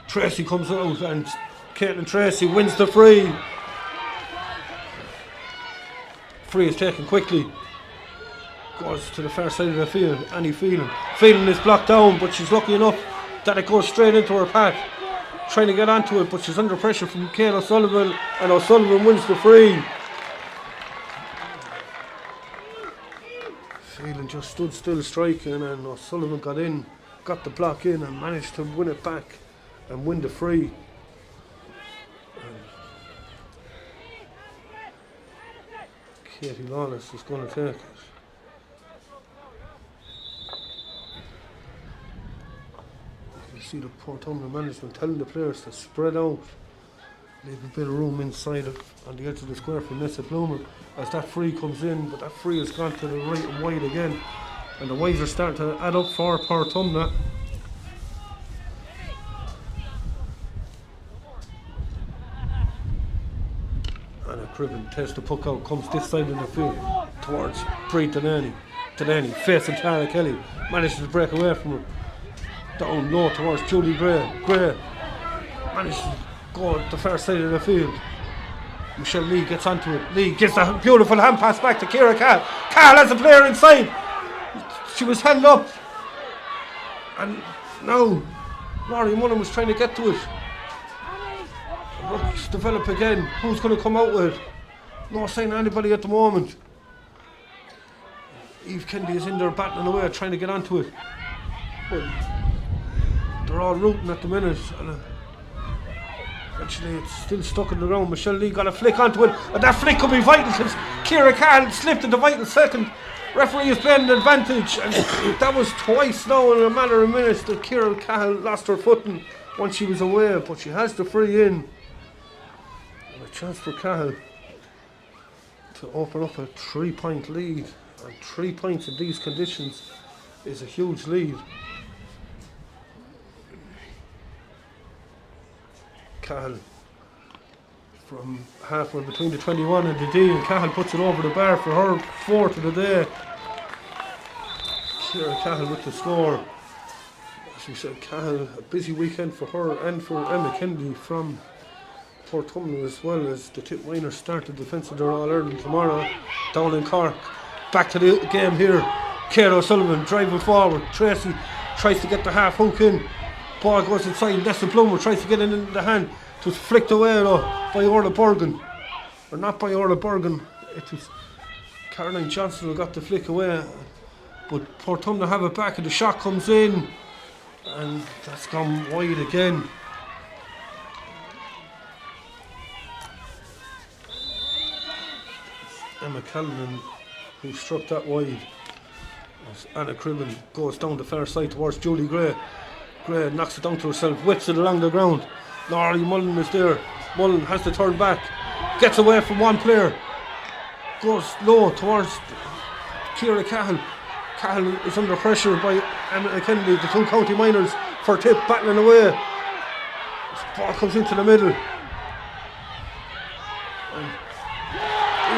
Tracy comes out and Caitlin Tracy wins the free. Free is taken quickly. Goes to the far side of the field. Annie Phelan. Phelan is blocked down, but she's lucky enough that it goes straight into her path. Trying to get onto it, but she's under pressure from Kate O'Sullivan, and O'Sullivan wins the free. Phelan just stood still striking, and O'Sullivan got in, got the block in, and managed to win it back and win the free. Katie Lawless is going to take it. You can see the Portumna management telling the players to spread out, leave a bit of room inside on the edge of the square for Nessa Bloomer as that free comes in, but that free has gone to the right and wide again, and the wides are starting to add up for Portumna. And a Cribben takes the puck out, comes this side of the field towards Brie Delaney. Delaney facing Clara Kelly, manages to break away from her. Down low towards Julie Gray. Gray manages to go at the far side of the field. Michelle Lee gets onto it. Lee gives a beautiful hand pass back to Ciara Cahill. Cahill has a player inside. She was held up. And now Laurie Mullen was trying to get to it. Let's develop again. Who's going to come out with it? No sign of anybody at the moment. Eve Kennedy is in there battling away, trying to get onto it. But they're all rooting at the minute. And actually, it's still stuck in the ground. Michelle Lee got a flick onto it, and that flick could be vital because Ciara Cahill slipped in the vital second. Referee is playing an advantage, and that was twice now in a matter of minutes that Ciara Cahill lost her footing once she was away, but she has the free in. And a chance for Cahill to open up a 3-point lead, and 3 points in these conditions is a huge lead. Cahill from halfway between the 21 and the D, and Cahill puts it over the bar for her fourth of the day. Ciara Cahill with the score. As we said, Cahill, a busy weekend for her and for Emma Kennedy from Portumna, as well as the Tipp Miners start the defence of their All-Ireland tomorrow down in Cork. Back to the game here. Kate O'Sullivan driving forward. Tracy tries to get the half hook in. Ball goes inside. Nessa Bloomer tries to get it in the hand. It was flicked away though by Orla Bergen. Or not by Orla Bergen. It was Caroline Johnson who got the flick away. But Portumna have it back and the shot comes in. And that's gone wide again. Emma Callanan who struck that wide. As Anna Cribben goes down the far side towards Julie Gray. Gray knocks it down to herself, whips it along the ground. Laurie Mullen is there. Mullen has to turn back. Gets away from one player. Goes low towards Ciara Cahill. Cahill is under pressure by Emma Kennedy, the two county minors, for Tipp battling away. This ball comes into the middle. And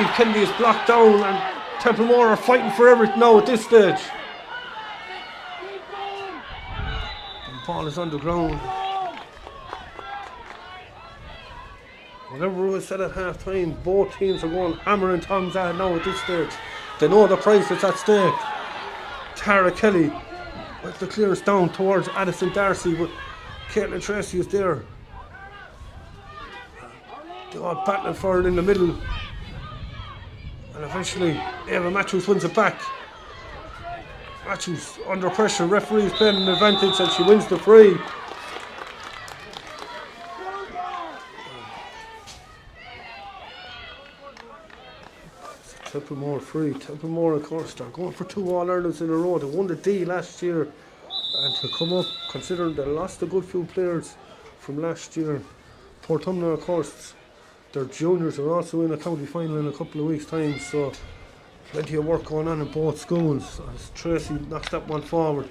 Eve Kennedy is blocked down, and Templemore are fighting for everything now at this stage. The ball is on the ground. Whatever was said at half time, both teams are going hammer and tongs at it now at this stage. They know the price that's at stake. Tara Kelly with the clearance down towards Addison Darcy, but Caitlin Tracy is there. They're all battling for it in the middle. And eventually Eva Matthews wins it back. Matthews under pressure, referee is playing an advantage and she wins the free. Templemore free. Templemore, of course, they're going for 2 All-Irelands in a row. They won the D last year, and to come up, considering they lost a good few players from last year. Portumna, of course, their juniors are also in a county final in a couple of weeks' time, so plenty of work going on in both schools. As Tracy knocks that one forward,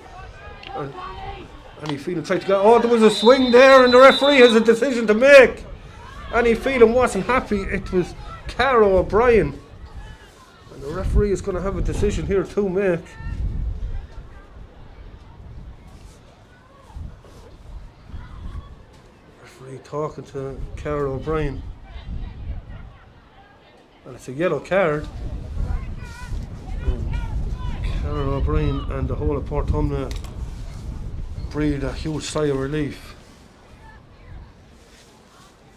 and Annie Phelan tried to get. Oh, there was a swing there, and the referee has a decision to make. Annie Phelan wasn't happy. It was Cara O'Brien. And the referee is going to have a decision here to make. Referee talking to Carol O'Brien. And it's a yellow card. And Carol O'Brien and the whole of Portumna breathe a huge sigh of relief.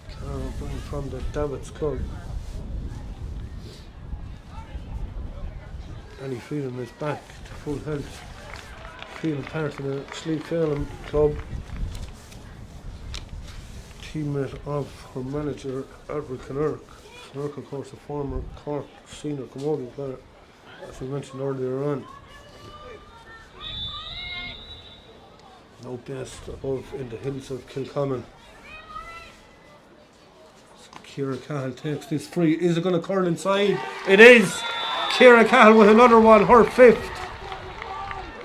Carol O'Brien from the Davids Club. Any feeling is back to full health. Feeling part of the Sleep Phelan Club. Teammate of her manager, Edward Kinnerk. Kinnerk, of course, a former Cork senior Camogie player, as we mentioned earlier on. No best above in the hills of Kilcommon. Ciara Cahill takes this free. Is it going to curl inside? It is! Ciara Cahill with another one, her fifth.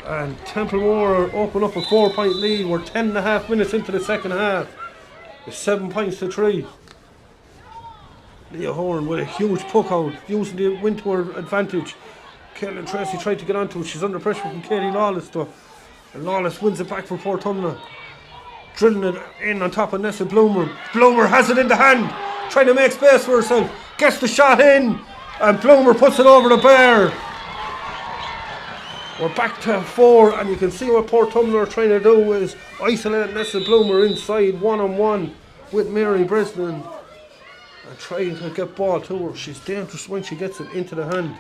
And Templemore open up a 4-point lead. We're 10.5 minutes into the second half. It's 7 points to 3. Leah Horn with a huge puck out, using the wind to her advantage. Caitlin Tracy tried to get onto it. She's under pressure from Katie Lawless though. And Lawless wins it back for Portumna. Drilling it in on top of Nessa Bloomer. Bloomer has it in the hand, trying to make space for herself. Gets the shot in, and Bloomer puts it over the bar. We're back to 4, and you can see what Portumna are trying to do is isolate Nessa Bloomer inside one-on-one with Mary Bresnan. And trying to get ball to her. She's dangerous when she gets it into the hand.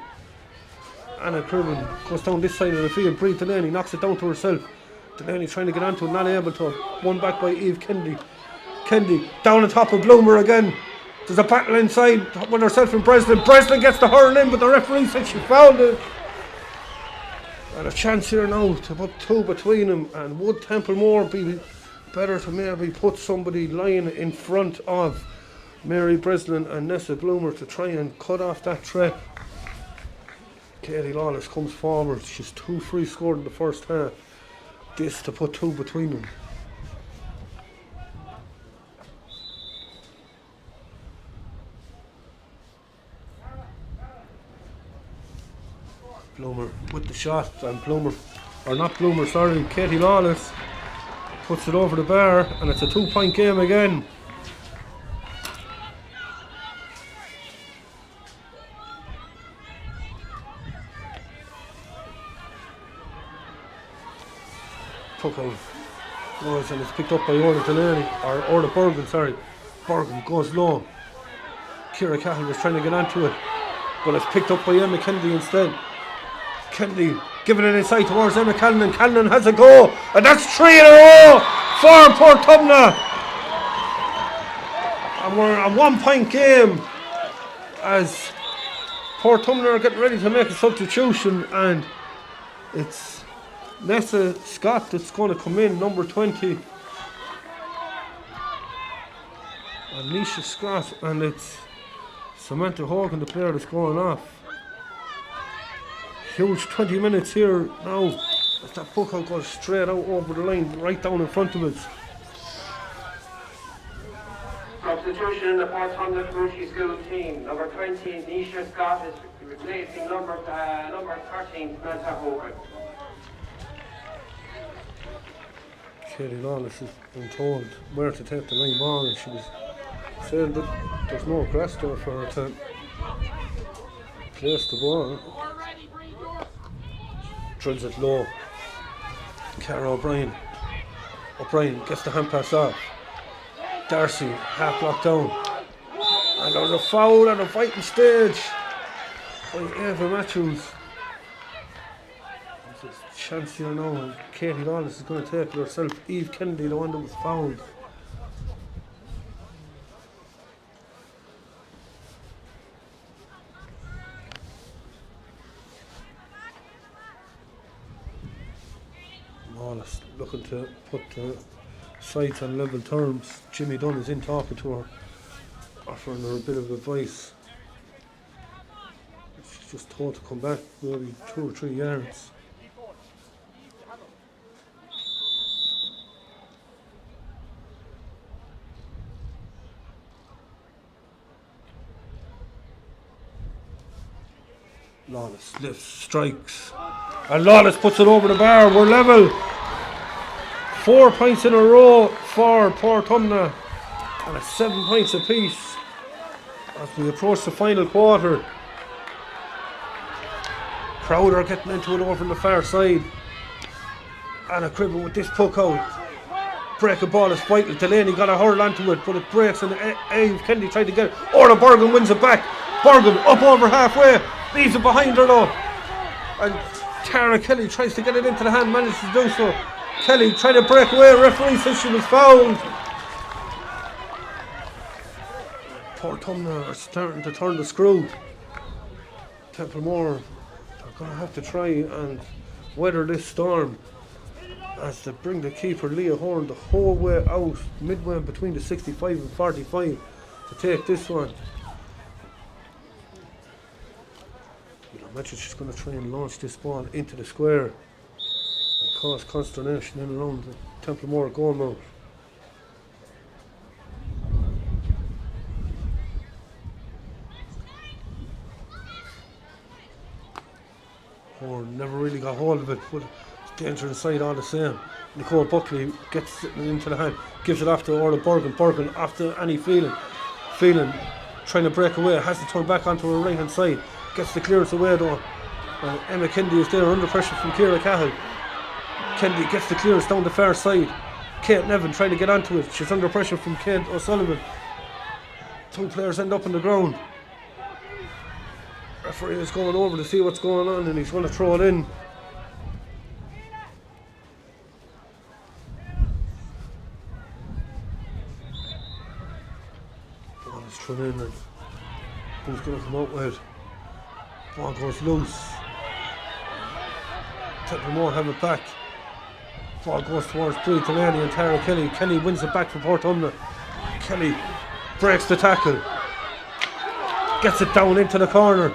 Anna Cribben goes down this side of the field. Brie Delaney knocks it down to herself. Delaney trying to get onto it, not able to. Won back by Eve Kendi. Kendi down on top of Bloomer again. There's a battle inside with herself and Breslin. Breslin gets the hurl in, but the referee said she fouled it. And a chance here now to put 2 between them. And would Templemore be better to maybe put somebody lying in front of Mary Breslin and Nessa Bloomer to try and cut off that threat? Katie Lawless comes forward. She's 2 free scored in the first half. This to put 2 between them. Bloomer with the shot, and Katie Lawless puts it over the bar, and it's a 2-point game again. Puck out goes, and it's picked up by Orla Delaney, or Orla Bergen, sorry. Bergen goes low. Ciara Cahill was trying to get onto it, but it's picked up by Emma Kennedy instead. Kennedy giving it inside towards Emma Callinan. Callinan has a go, and that's 3 in a row for Portumna. And we're a 1-point game as Portumna are getting ready to make a substitution, and it's Nessa Scott that's going to come in, number 20. Anisha Scott, and it's Samantha Hogan, the player that's going off. Huge 20 minutes here now as that puck out goes straight out over the line, right down in front of us. Substitution in the Portumna Camogie School team. Number 20, Nisha Scott, is replacing number 13, Samantha Hogan. Katie Lawless has been told where to take the line ball, and she was saying that there's no grass there for her to place the ball. Drills it low. Cara O'Brien gets the hand pass off. Darcy half blocked down. And there's a foul at a fighting stage by Ava Matthews. There's a chance here now, and Katie Lawless is going to take it herself. Eve Kennedy, the one that was fouled. Lawless looking to put the sights on level terms. Jimmy Dunn is in talking to her, offering her a bit of advice. She's just told to come back maybe 2 or 3 yards. Lawless lifts, strikes, and Lawless puts it over the bar. We're level. 4 points in a row for Portumna, and it's 7 points apiece as we approach the final quarter. Crowder getting into it over on the far side, and a cribble with this puck out. Break a ball is vital. Delaney got a hurl onto it, but it breaks, and Kennedy tried to get it. Orla Bergen wins it back. Bergen up over halfway, leaves it behind her though, and Tara Kelly tries to get it into the hand, manages to do so. Kelly trying to break away, referee says she was fouled. Portumna are starting to turn the screw. Templemore are going to have to try and weather this storm as they bring the keeper Leah Horn the whole way out, midway between the 65 and 45 to take this one. I imagine she's going to try and launch this ball into the square and cause consternation in and around the Templemore goal mouth. Horn never really got hold of it, but it's danger inside all the same. Nicole Buckley gets it into the hand, gives it off to Orla Bergen. Bergen after Annie Phelan trying to break away, has to turn back onto her right hand side, gets the clearance away though. Emma Kennedy is there under pressure from Ciara Cahill. Kennedy gets the clearance down the far side. Kate Nevin trying to get onto it, she's under pressure from Kate O'Sullivan. 2 players end up on the ground. Referee is going over to see what's going on, and he's going to throw it in. Ball is thrown in, and who's going to come out with it? Ball goes loose. Templemore have it back. Ball goes towards Brie Delaney and Tara Kelly. Kelly wins it back for Portumna. Kelly breaks the tackle. Gets it down into the corner.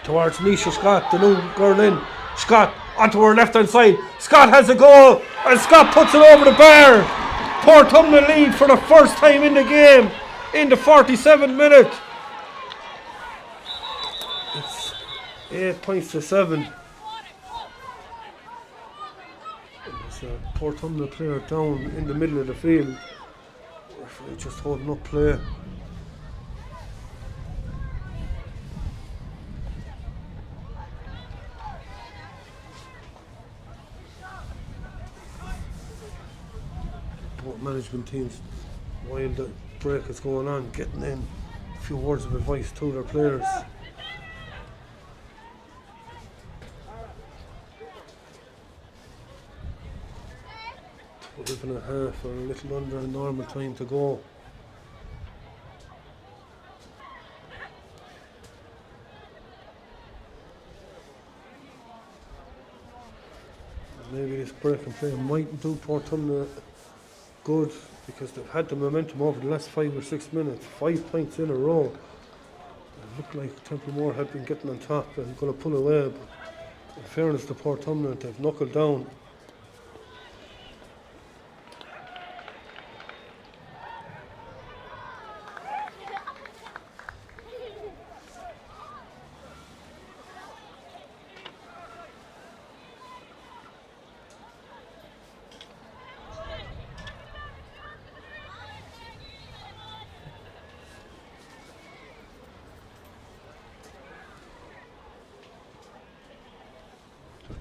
Towards Nisha Scott, the new girl in. Scott onto her left hand side. Scott has a goal, and Scott puts it over the bar. Portumna lead for the first time in the game in the 47th minute. It's 8 points to 7. It's a Portumna player down in the middle of the field. Referee just holding up play. Both management teams, while the break is going on, getting in a few words of advice to their players. Twelve and a half, or a little under normal time to go. Maybe this break and play mightn't do Portumna good, because they've had the momentum over the last 5 or 6 minutes. 5 points in a row. It looked like Templemore had been getting on top and going to pull away, but in fairness to Portumna, they've knuckled down.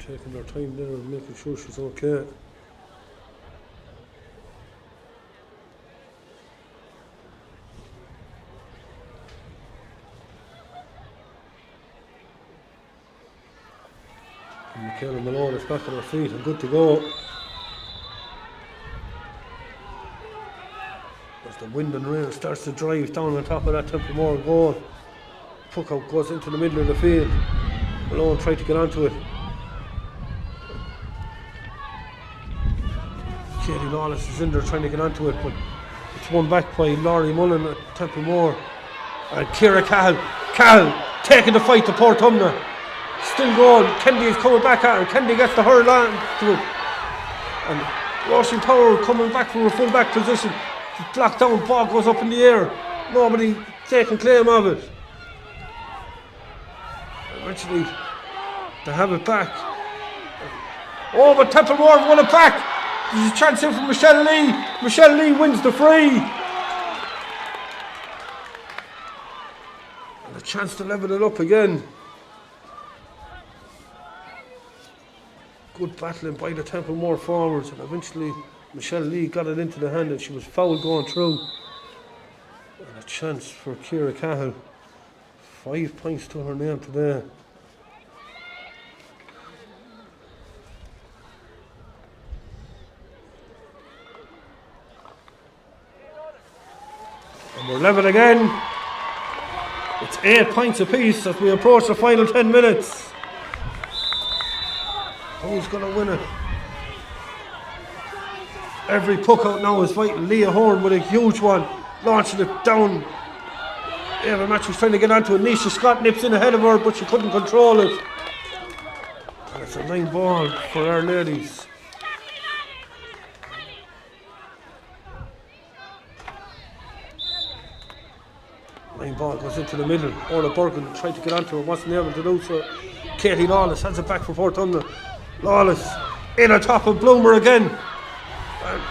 Taking their time there and making sure she's okay. And Michaela Malone is back on her feet and good to go. As the wind and rain starts to drive down on top of that Templemore goal. Puck out goes into the middle of the field. Malone tried to get onto it. Katie Lawless is in there trying to get onto it, but it's won back by Laurie Mullen at Templemore. And Ciara Cahill taking the fight to Portumna. Still going. Kennedy is coming back at her. Kennedy gets the hurl on to it. And Roisin Tower coming back from her full back position. It's blocked down, ball goes up in the air. Nobody taking claim of it. Eventually, they have it back. Oh, but Templemore have won it back. There's a chance here for Michelle Lee. Michelle Lee wins the free. And a chance to level it up again. Good battling by the Templemore forwards, and eventually Michelle Lee got it into the hand and she was fouled going through. And a chance for Ciara Cahill. 5 points to her name today. And we're level again. It's 8 points apiece as we approach the final 10 minutes. Who's going to win it? Every puck out now is vital. Leah Horn with a huge one, launching it down. Eva Match was trying to get onto it. Nisha Scott nips in ahead of her, but she couldn't control it. And it's a line ball for our ladies. Line ball goes into the middle. Orla Bergen tried to get onto it, wasn't able to do so. Katie Lawless hands it back for Portumna. Lawless in on top of Bloomer again. And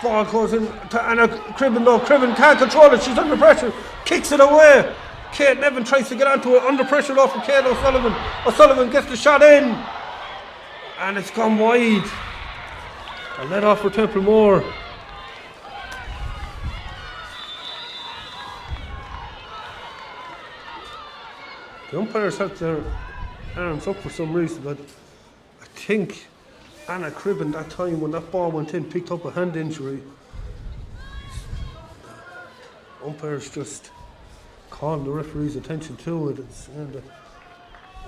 ball goes in to Anna Cribben though. Cribben can't control it, she's under pressure. Kicks it away. Kate Nevin tries to get onto it, under pressure though from Kate O'Sullivan. O'Sullivan gets the shot in. And it's gone wide. A let off for Templemore. The umpires have their arms up for some reason, but I think Anna Cribben that time when that ball went in picked up a hand injury. Umpires just called the referee's attention to it and saying that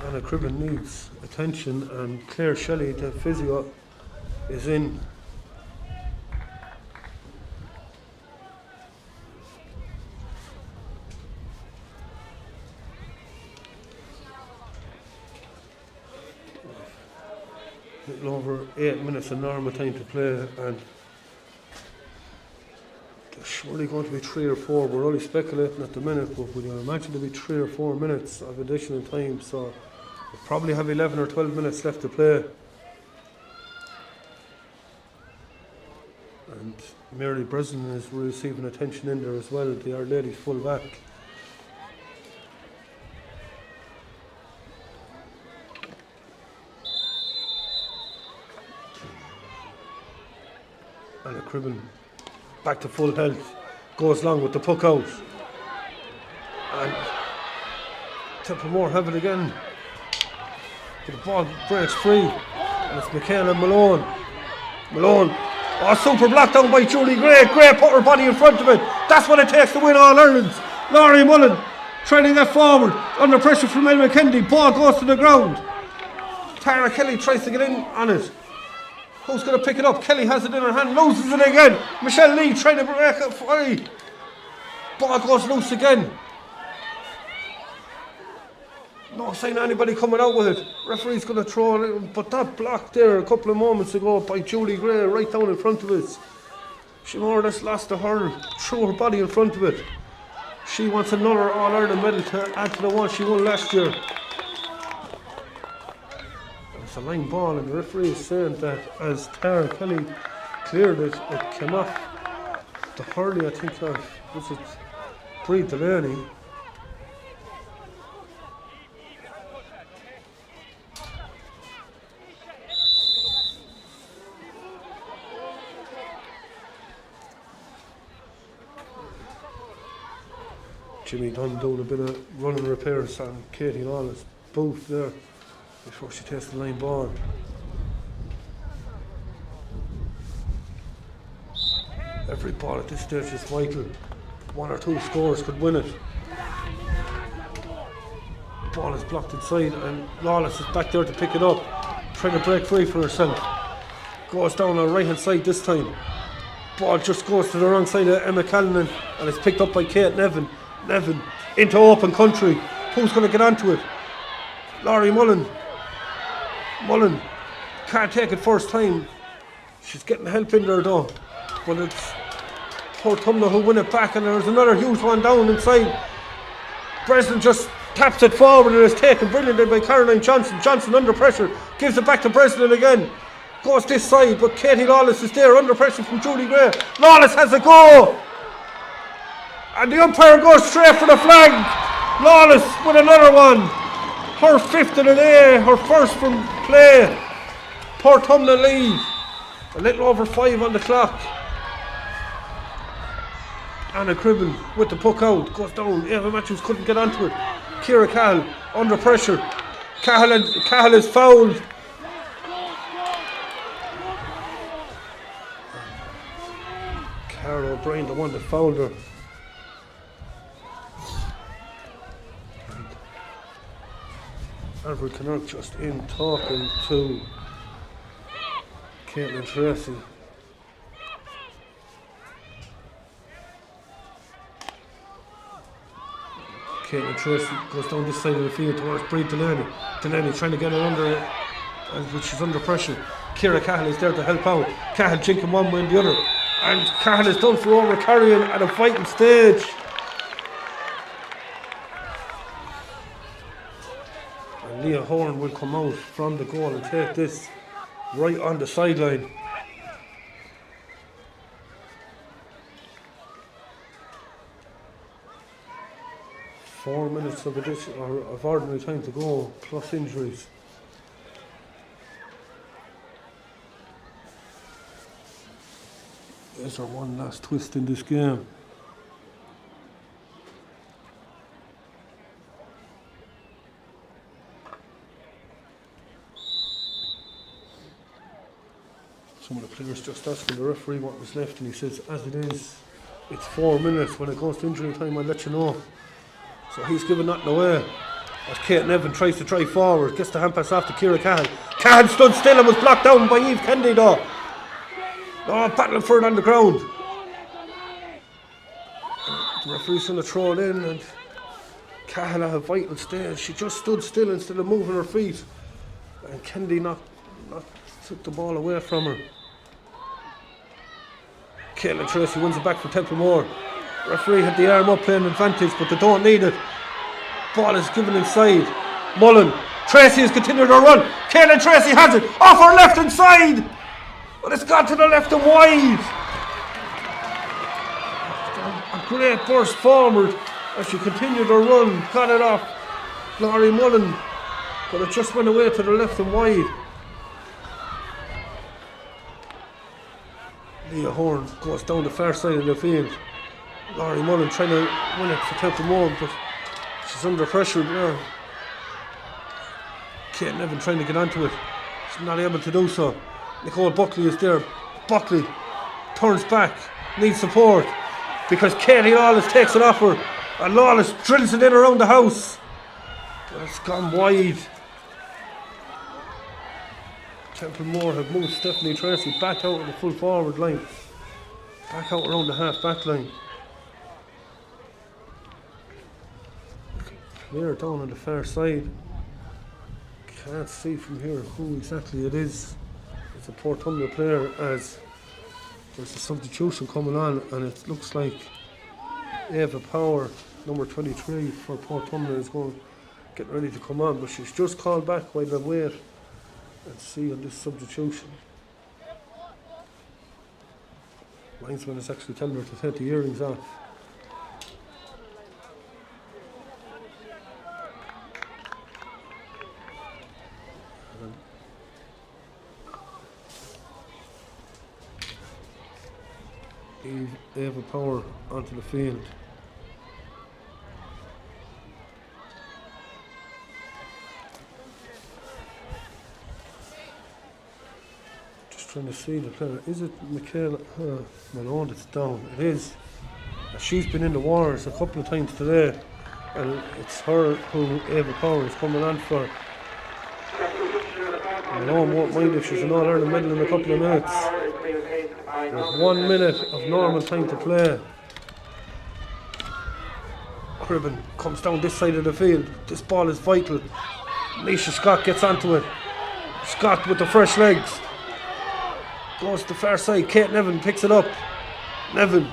Anna Cribben needs attention, and Claire Shelley, the physio, is in. Little over 8 minutes of normal time to play, and there's surely going to be 3 or 4. We're only speculating at the minute, but we imagine there'll be 3 or 4 minutes of additional time, so we'll probably have 11 or 12 minutes left to play. And Mary Breslin is receiving attention in there as well, the Our Lady's full back. Anna Cribben back to full health, goes long with the puck out, and Templemore have it again. The ball breaks free, and it's Michaela Malone. Oh, super block down by Julie Gray. Gray put her body in front of it. That's what it takes to win All Ireland. Laurie Mullen trying to get forward, under pressure from El McKendy. Ball goes to the ground. Tara Kelly tries to get in on it. Who's going to pick it up? Kelly has it in her hand, loses it again. Michelle Lee trying to break it free. Ball goes loose again. No sign of anybody coming out with it. Referee's going to throw it in, but that block there a couple of moments ago by Julie Gray right down in front of us. She more or less lost the hurl, threw her body in front of it. She wants another All-Ireland medal to add to the one she won last year. It's a line ball, and the referee is saying that as Tara Kelly cleared it, it came off the hurley, I think, of, was it Brie Delaney? Jimmy Dunn doing a bit of running repairs on Katie Lawless booth there before she takes the line ball. Every ball at this stage is vital. 1 or 2 scores could win it. The ball is blocked inside, and Lawless is back there to pick it up, trying to break free for herself. Goes down on the right hand side this time. Ball just goes to the wrong side of Emma Callanan, and it's picked up by Kate Nevin. Nevin into open country. Who's going to get onto it? Laurie Mullen. Mullen can't take it first time. She's getting help in there though. But it's Portumna who win it back, and there's another huge one down inside. Breslin just taps it forward and is taken brilliantly by Caroline Johnson. Johnson under pressure, gives it back to Breslin again. Goes this side, but Katie Lawless is there under pressure from Julie Gray. Lawless has a go! And the umpire goes straight for the flag. Lawless with another one. Her fifth of the day, her first from play. Portumna lead. A little over 5 on the clock. Anna Cribben with the puck out, goes down. Eva Matthews couldn't get onto it. Ciara Cahill under pressure. Cahill is fouled. Cara O'Brien, the one that fouled her. Avril Kinnock just in talking to Caitlin Tracy. Caitlin Tracy goes down this side of the field towards Brie Delaney. Delaney trying to get her under it, but she's under pressure. Ciara Cahill is there to help out. Cahill jinking one way and the other. And Cahill is done for over carrying at a fighting stage. And Leah Horn will come out from the goal and take this right on the sideline. Four minutes of ordinary time to go, plus injuries. Is there one last twist in this game? Some of the players just asking the referee what was left, and he says, as it is, it's 4 minutes. When it goes to injury time, I'll let you know. So he's giving that away. As Kate Nevin tries to drive forward, gets the hand pass off to Ciara Cahill. Cahill stood still and was blocked down by Eve Kennedy though. Oh, battling for it on the ground. The referee's going to throw it in, and Cahill at a vital stage. She just stood still instead of moving her feet. And Kennedy not took the ball away from her. Caitlin Tracy wins it back for Templemore. Referee had the arm up playing advantage, but they don't need it. Ball is given inside. Mullen. Tracy has continued her run. Caitlin Tracy has it. Off her left hand side. But it's gone to the left and wide. A great burst forward as she continued her run. Got it off Laurie Mullen. But it just went away to the left and wide. Leah Horn goes down the far side of the field. Laurie Mullen trying to win it for Templemore, but she's under pressure now. Kate Nevin trying to get onto it. She's not able to do so. Nicole Buckley is there. Buckley turns back, needs support because Katie Lawless takes it off her and Lawless drills it in around the house. But it's gone wide. Templemore have moved Stephanie Tracy back out of the full forward line. Back out around the half back line. Player down on the far side. Can't see from here who exactly it is. It's a Portumna player as there's a substitution coming on, and it looks like Eva Power, number 23 for Portumna, is going to get ready to come on, but she's just called back while they wait and see on this substitution. Linesman is actually telling her to take the earrings off. Eva Power onto the field. Just trying to see the player. Is it Michaela Malone that's down? It is. She's been in the wars a couple of times today, and it's her who Eva Power is coming on for. Malone won't mind if she's an All-Ireland medal in a couple of minutes. There's 1 minute of normal time to play. Cribben comes down this side of the field. This ball is vital. Nisha Scott gets onto it. Scott with the fresh legs. Goes to the far side. Kate Nevin picks it up. Nevin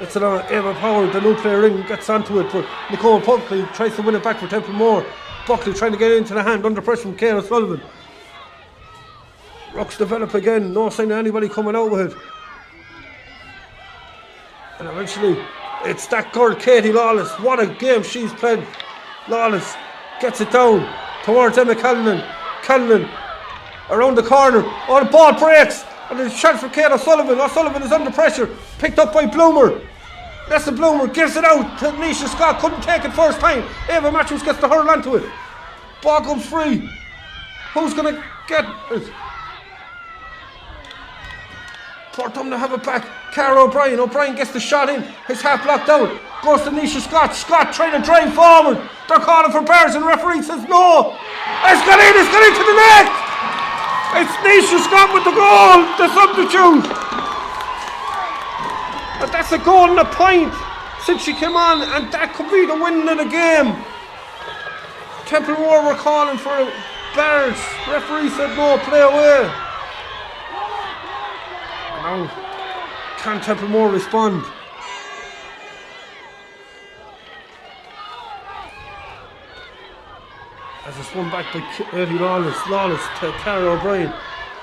It's an Ava Power, the nuclear ring, gets onto it, but Nicole Buckley tries to win it back for Templemore. Buckley trying to get into the hand, under pressure from Kate O'Sullivan. Rucks develop again, no sign of anybody coming out with it. And eventually, it's that girl, Katie Lawless. What a game she's played. Lawless gets it down towards Emma Callinan. Callinan around the corner. Oh, the ball breaks. And there's a chance for Kate O'Sullivan. O'Sullivan is under pressure. Picked up by Bloomer. Leslie Bloomer gives it out to Nisha Scott. Couldn't take it first time. Ava Matthews gets the hurl onto it. Ball comes free. Who's going to get it? Portumna have it back. Cara O'Brien. O'Brien gets the shot in. His half blocked out. Goes to Nisha Scott. Scott trying to drive forward. They're calling for bears and the referee says no. It's got in. It's got into the net. It's Nisha Scott with the goal. The substitute. And that's a goal and a point since she came on. And that could be the win of the game. Templemore were calling for bears. Referee said no. Play away. Now, can Templemore respond? As it's won back by Eddie Lawless. Lawless to Cara O'Brien.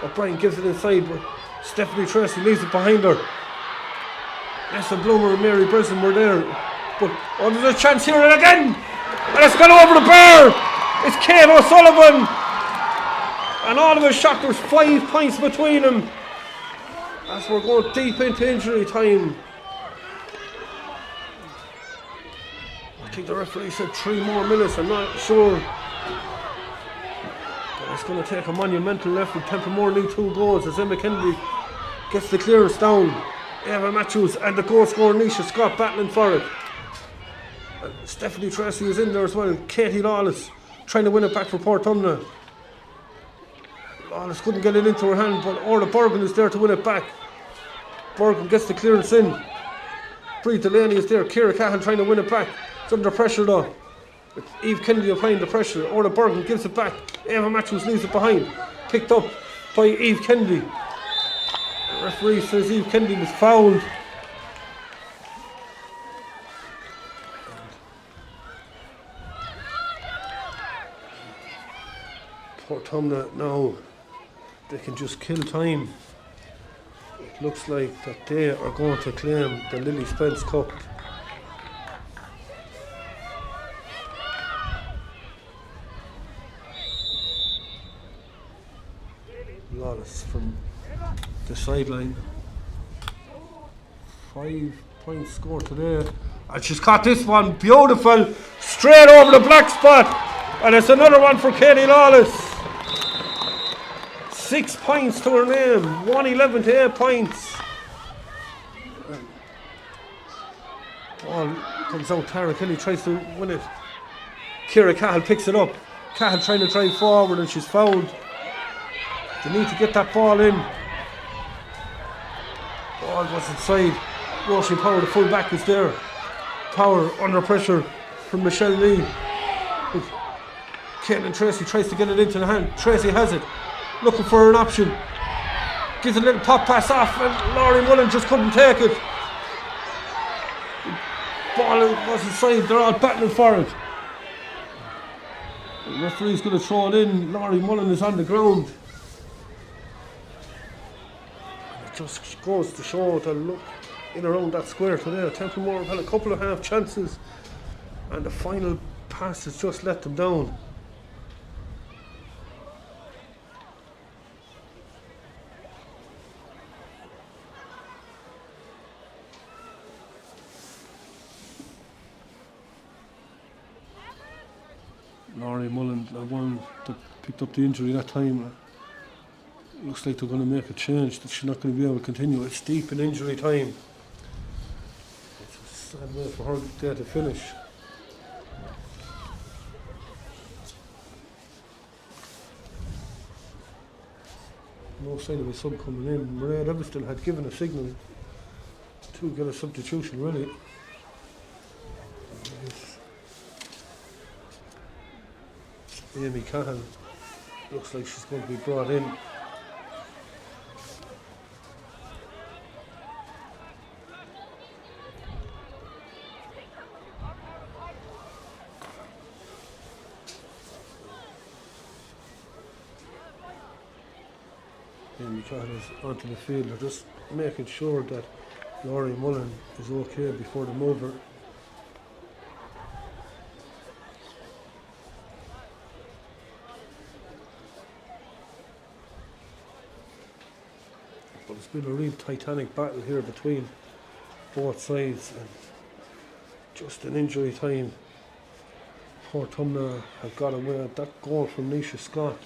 O'Brien gives it inside, but Stephanie Tracy leaves it behind her. Nessa Bloomer and Mary Brisson were there. But oh, there's a chance here and again! And it's gone over the bar! It's Kate O'Sullivan! And all of a shot, there's 5 points between them. As we're going deep into injury time. I think the referee said 3 more minutes, I'm not sure. But it's going to take a monumental effort. Templemore need 2 goals as Emma Kennedy gets the clearance down. Ava Matthews and the goal scorer Nisha Scott battling for it. And Stephanie Tracy is in there as well. Katie Lawless trying to win it back for Portumna. Lawless couldn't get it into her hand, but Orla Bergen is there to win it back. Bergen gets the clearance in. Bree Delaney is there. Ciara Cahan trying to win it back. It's under pressure though. It's Eve Kennedy applying the pressure. Orla Bergen gives it back. Ava Matthews leaves it behind. Picked up by Eve Kennedy. The referee says Eve Kennedy was fouled. Portumna now, they can just kill time. It looks like that they are going to claim the Lily Spence Cup. Lawless from the sideline. 5 points scored today. And she's caught this one, beautiful, straight over the black spot. And it's another one for Katie Lawless. 6 points to her name, 111 to 8 points. Ball comes out, Tara Kelly tries to win it. Ciara Cahill picks it up. Cahill trying to drive forward and she's fouled. They need to get that ball in. Ball was inside. Roisin Power, the full back, is there. Power under pressure from Michelle Lee. Caitlin Tracy tries to get it into the hand. Tracy has it. Looking for an option. Gives a little pop pass off and Laurie Mullen just couldn't take it. Ball was inside. They're all battling for it. The referee's going to throw it in. Laurie Mullen is on the ground. It just goes to show to look in around that square today. Templemore have had a couple of half chances and the final pass has just let them down. Laurie Mullen, the one that picked up the injury that time, looks like they're going to make a change, that she's not going to be able to continue. It's deep in injury time. It's a sad way for her there to finish. No sign of a sub coming in. Mairead Evanston had given a signal to get a substitution really. Amy Cahan looks like she's going to be brought in. And McDonagh onto the field. They're just making sure that Laurie Mullen is okay before they move her. But it's been a real titanic battle here between both sides, and just in injury time, Portumna have got away. That goal from Nisha Scott.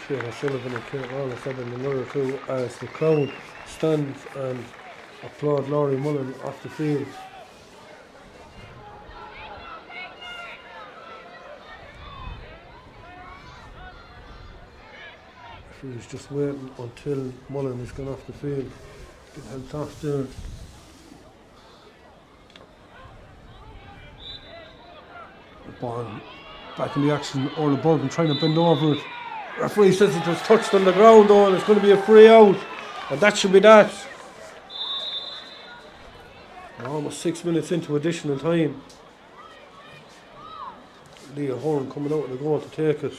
Kate O'Sullivan and Kate Wallace had another two as the crowd stands and applaud Laurie Mullen off the field. He was just waiting until Mullen is gone off the field. Get helped off there. The ball back in the action. Orla Burton trying to bend over it. Referee says it was touched on the ground though, and it's going to be a free out, and that should be that. We're almost 6 minutes into additional time. Leah Horn coming out with a goal to take it.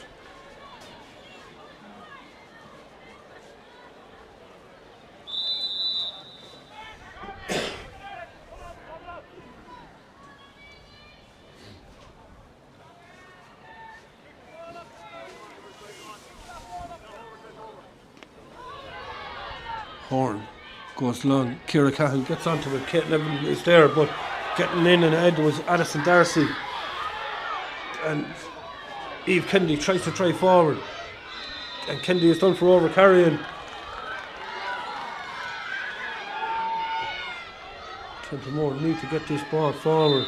Horn goes long. Ciara Cahill gets onto it. Kate Neville is there, but getting in and ahead was Addison Darcy. And Eve Kennedy tries to try forward. And Kennedy is done for over carrying. Templemore need to get this ball forward.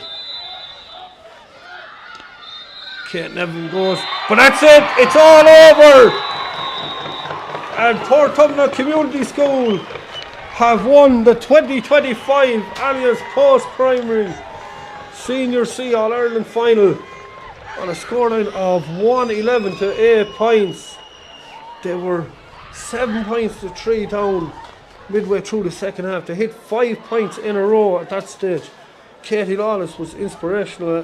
Kate Neville goes, but that's it! It's all over! And Portumna Community School have won the 2025 Allianz Post-Primary Senior C All-Ireland Final on a scoreline of 111 to 8 points. They were 7 points to 3 down midway through the second half. They hit 5 points in a row at that stage. Katie Lawless was inspirational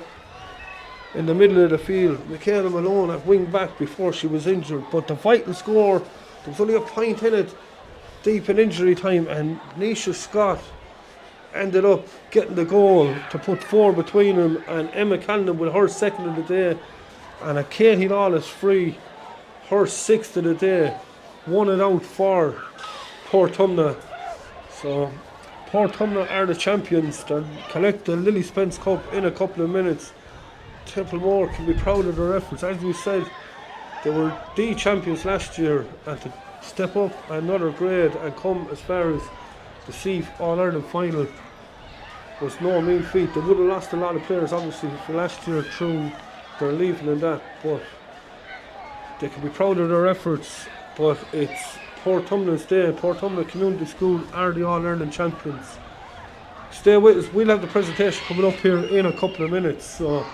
in the middle of the field. Michaela Malone at wing back before she was injured. But the vital score, there was only a point in it deep in injury time, and Nisha Scott ended up getting the goal to put 4 between them, and Emma Callan with her second of the day, and a Katie Lawless free, her 6th of the day, won it out for Portumna. So Portumna are the champions. They'll collect the Lily Spence Cup in a couple of minutes. Templemore can be proud of their efforts. As we said, they were the champions last year, and to step up another grade and come as far as the C All-Ireland final was no mean feat. They would have lost a lot of players obviously for last year through their leaving and that, but they can be proud of their efforts. But it's Portumna's day. Portumna Community School are the All-Ireland champions. Stay with us, we'll have the presentation coming up here in a couple of minutes, so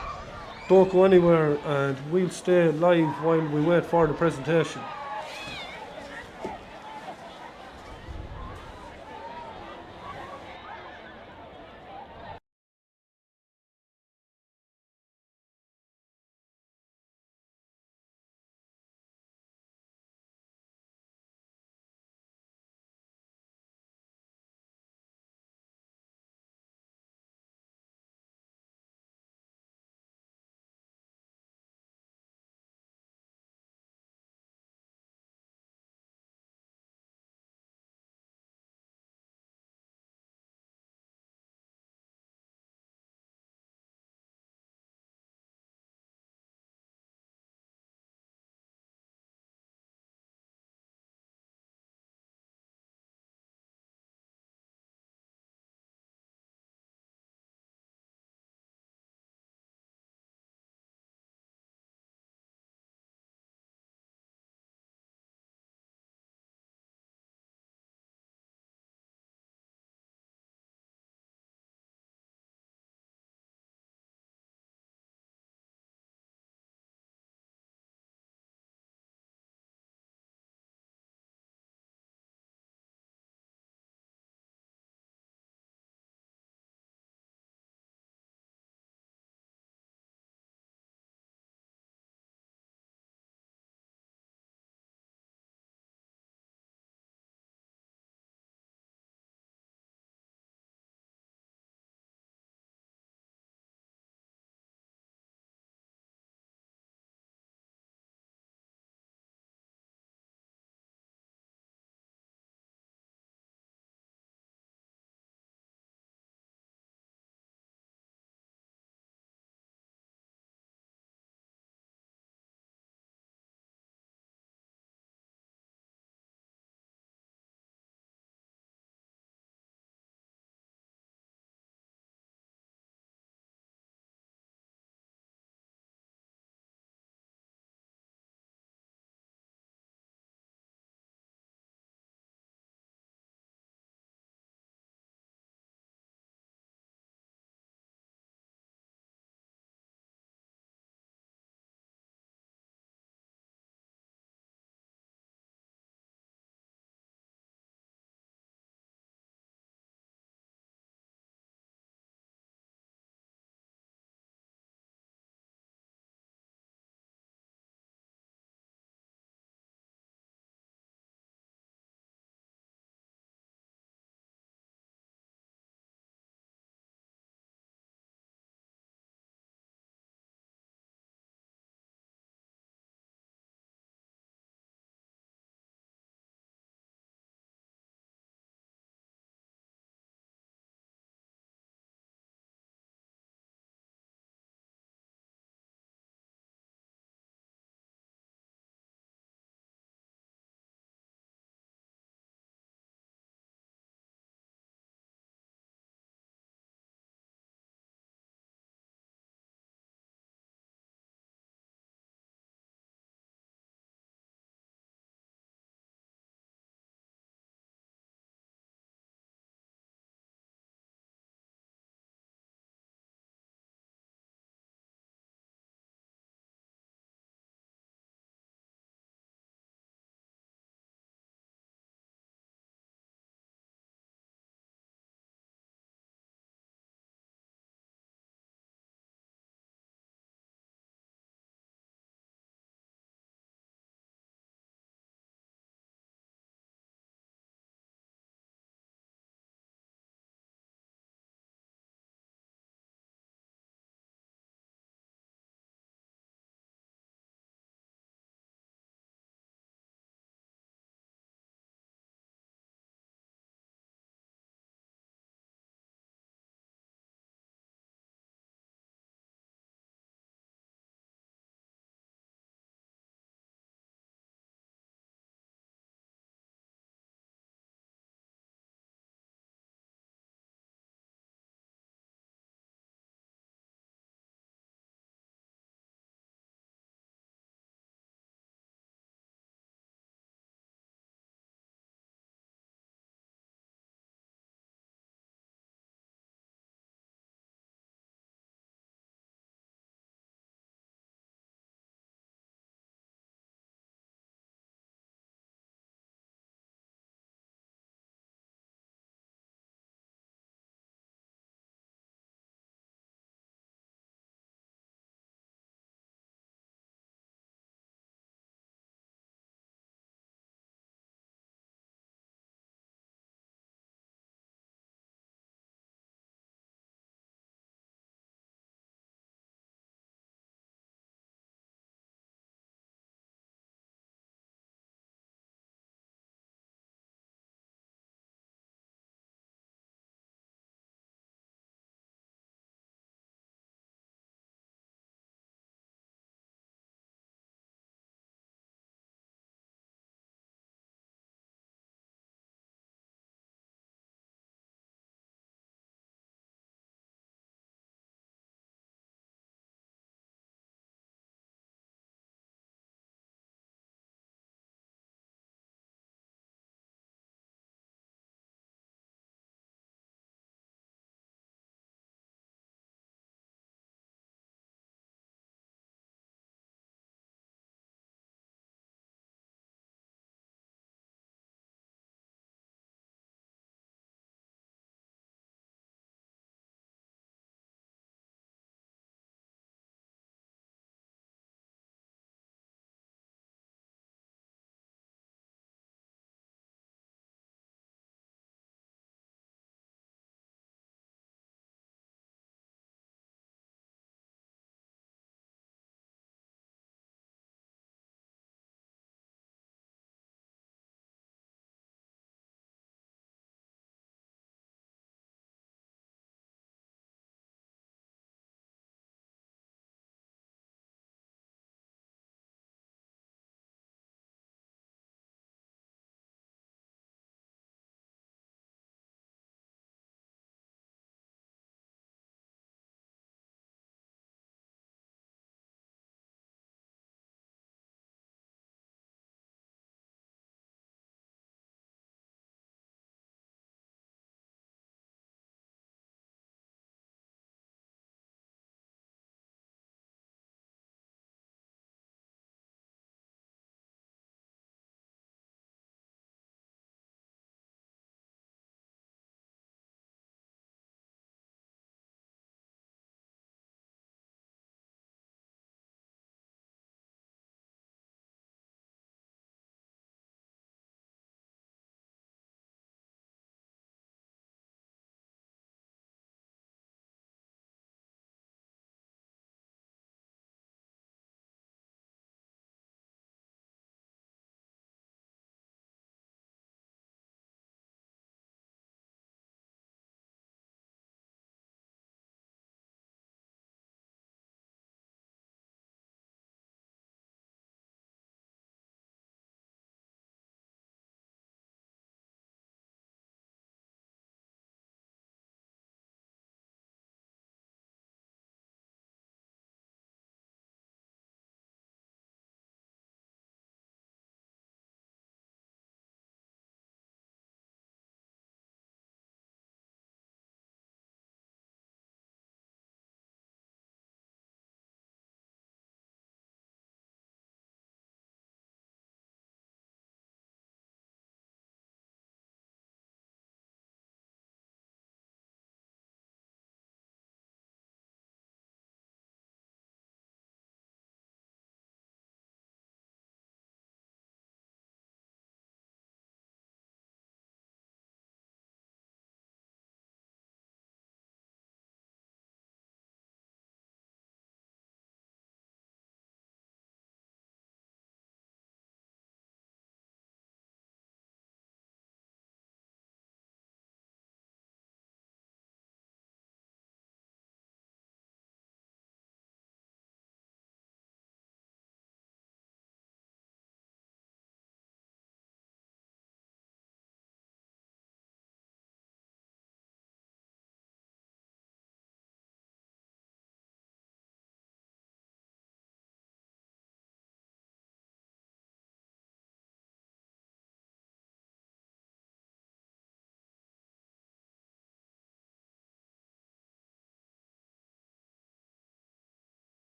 don't go anywhere, and we'll stay live while we wait for the presentation.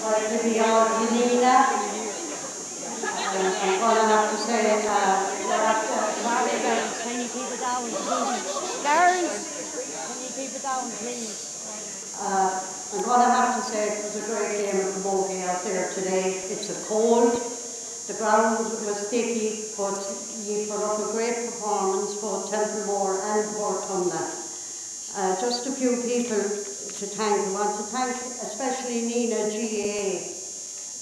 like to be on Nenagh. I'm going to have to say, Can you keep it down, please? Gareth, can you keep it down, please? I'm going to have to say it was a great game of Camogie out there today. It's a cold. The ground was sticky, but you put up a great performance, both Templemore and Portumna. Just a few people to thank. I want to thank especially Nenagh GAA.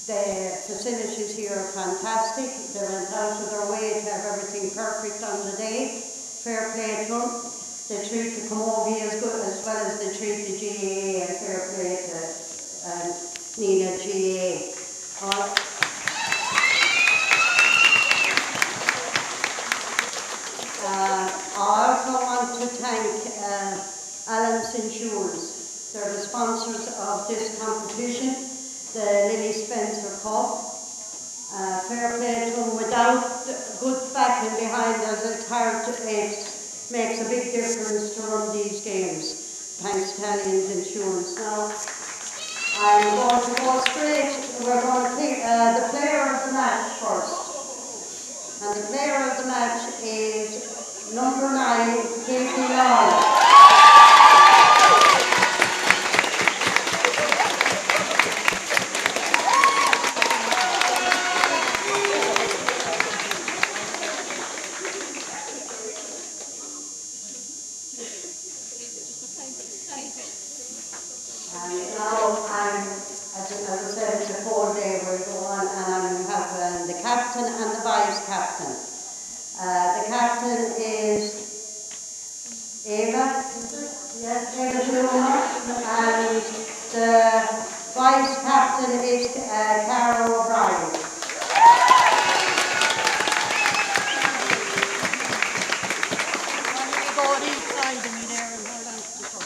The facilities here are fantastic. They went out of their way to have everything perfect on the day. Fair play to them. They treat the Camogie as good as well as they treat the GAA, and fair play to Nenagh GAA. I also want to thank Allianz Insurance. They're the sponsors of this competition, the Lily Spencer Cup. Fair play to them. Without good backing behind us, it's hard to, it makes a big difference to run these games. Thanks to Allianz Insurance. Now, I'm going to go straight. We're going to pick the player of the match first. And the player of the match is number 9, Katie Long. And now as I said, it's a 4-day we'll go on, and I have the captain and the vice captain. The captain is Eva, yes, Eva Schumer, and the vice captain is Cara O'Brien. Go on each side of me there and hold on to the cup.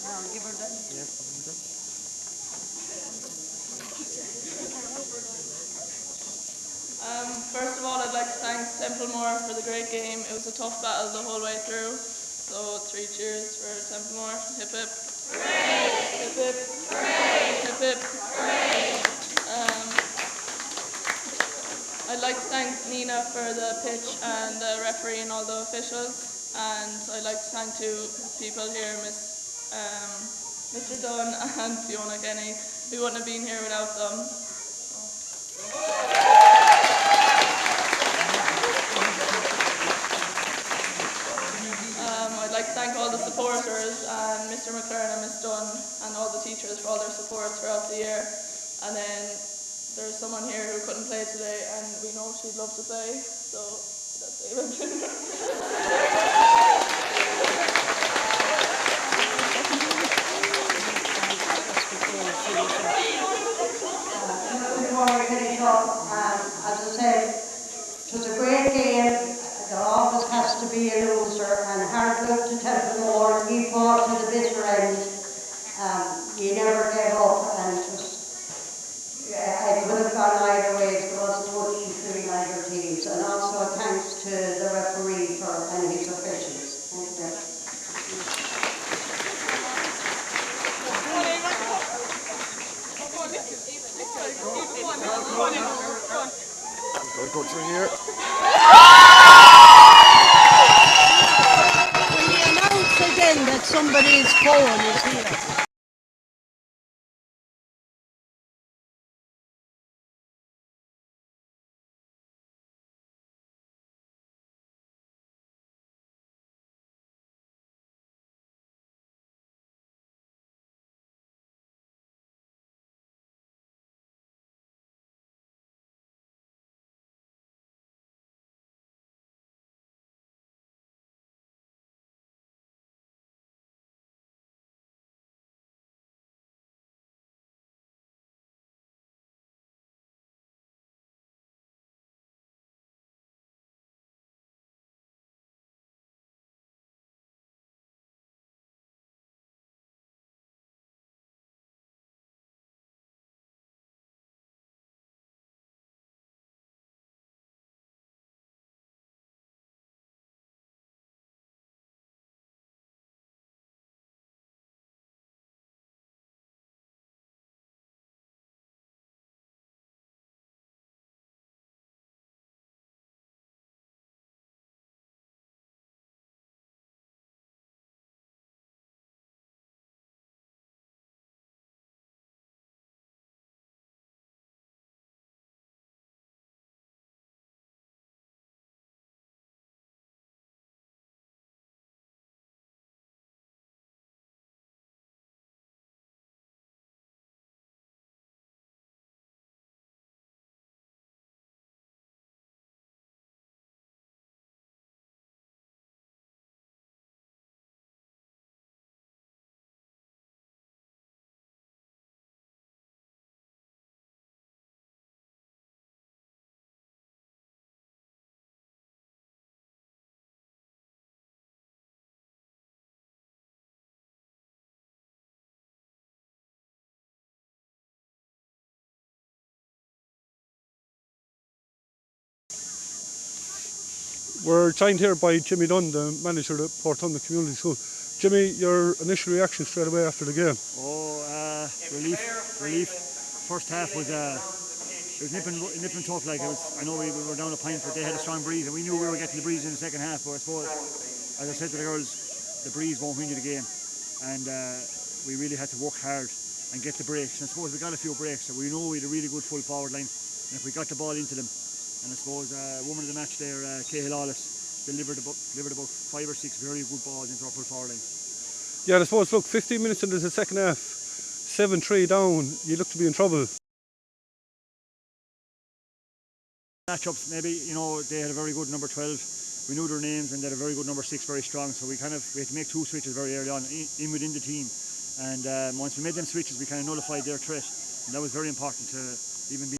Now give her that. First of all, I'd like to thank Templemore for the great game. It was a tough battle the whole way through. So 3 cheers for Templemore. Hip hip. Hooray! Hip hip. Hooray! Hip hip. Hooray! I'd like to thank Nenagh for the pitch and the referee and all the officials. And I'd like to thank 2 people here, Mr. Dunn and Fiona Kenny. We wouldn't have been here without them. I'd like to thank all the supporters and Mr. McLaren and Miss Dunn and all the teachers for all their support throughout the year. And then there's someone here who couldn't play today, and we know she'd love to play, so that's Ava. Before we finish up, as I said, it was a great game. There always has to be a loser, and hard luck to Templemore. He fought to the bitter end. He never gave up, and it could have gone either way. There wasn't much between either teams. And also thanks to the referee and his officials. Thank you. Go through here. Will you announce again that somebody's phone is here? We're joined here by Jimmy Dunn, the manager at Portumna Community School. Jimmy, your initial reaction straight away after the game? Relief. First half was it was nipping tough. Like I know we were down a point, but they had a strong breeze, and we knew we were getting the breeze in the second half. But I suppose, as I said to the girls, the breeze won't win you the game, and we really had to work hard and get the breaks. And I suppose we got a few breaks, so we know we had a really good full forward line, and if we got the ball into them, and I suppose woman of the match there, Allianz, delivered about 5 or 6 very good balls into our full forward line. Yeah, I suppose, look, 15 minutes into the second half, 7-3 down, you look to be in trouble. Matchups, maybe, they had a very good number 12. We knew their names, and they had a very good number 6, very strong. So we had to make 2 switches very early on in within the team. And once we made them switches, we kind of nullified their threat, and that was very important to even be.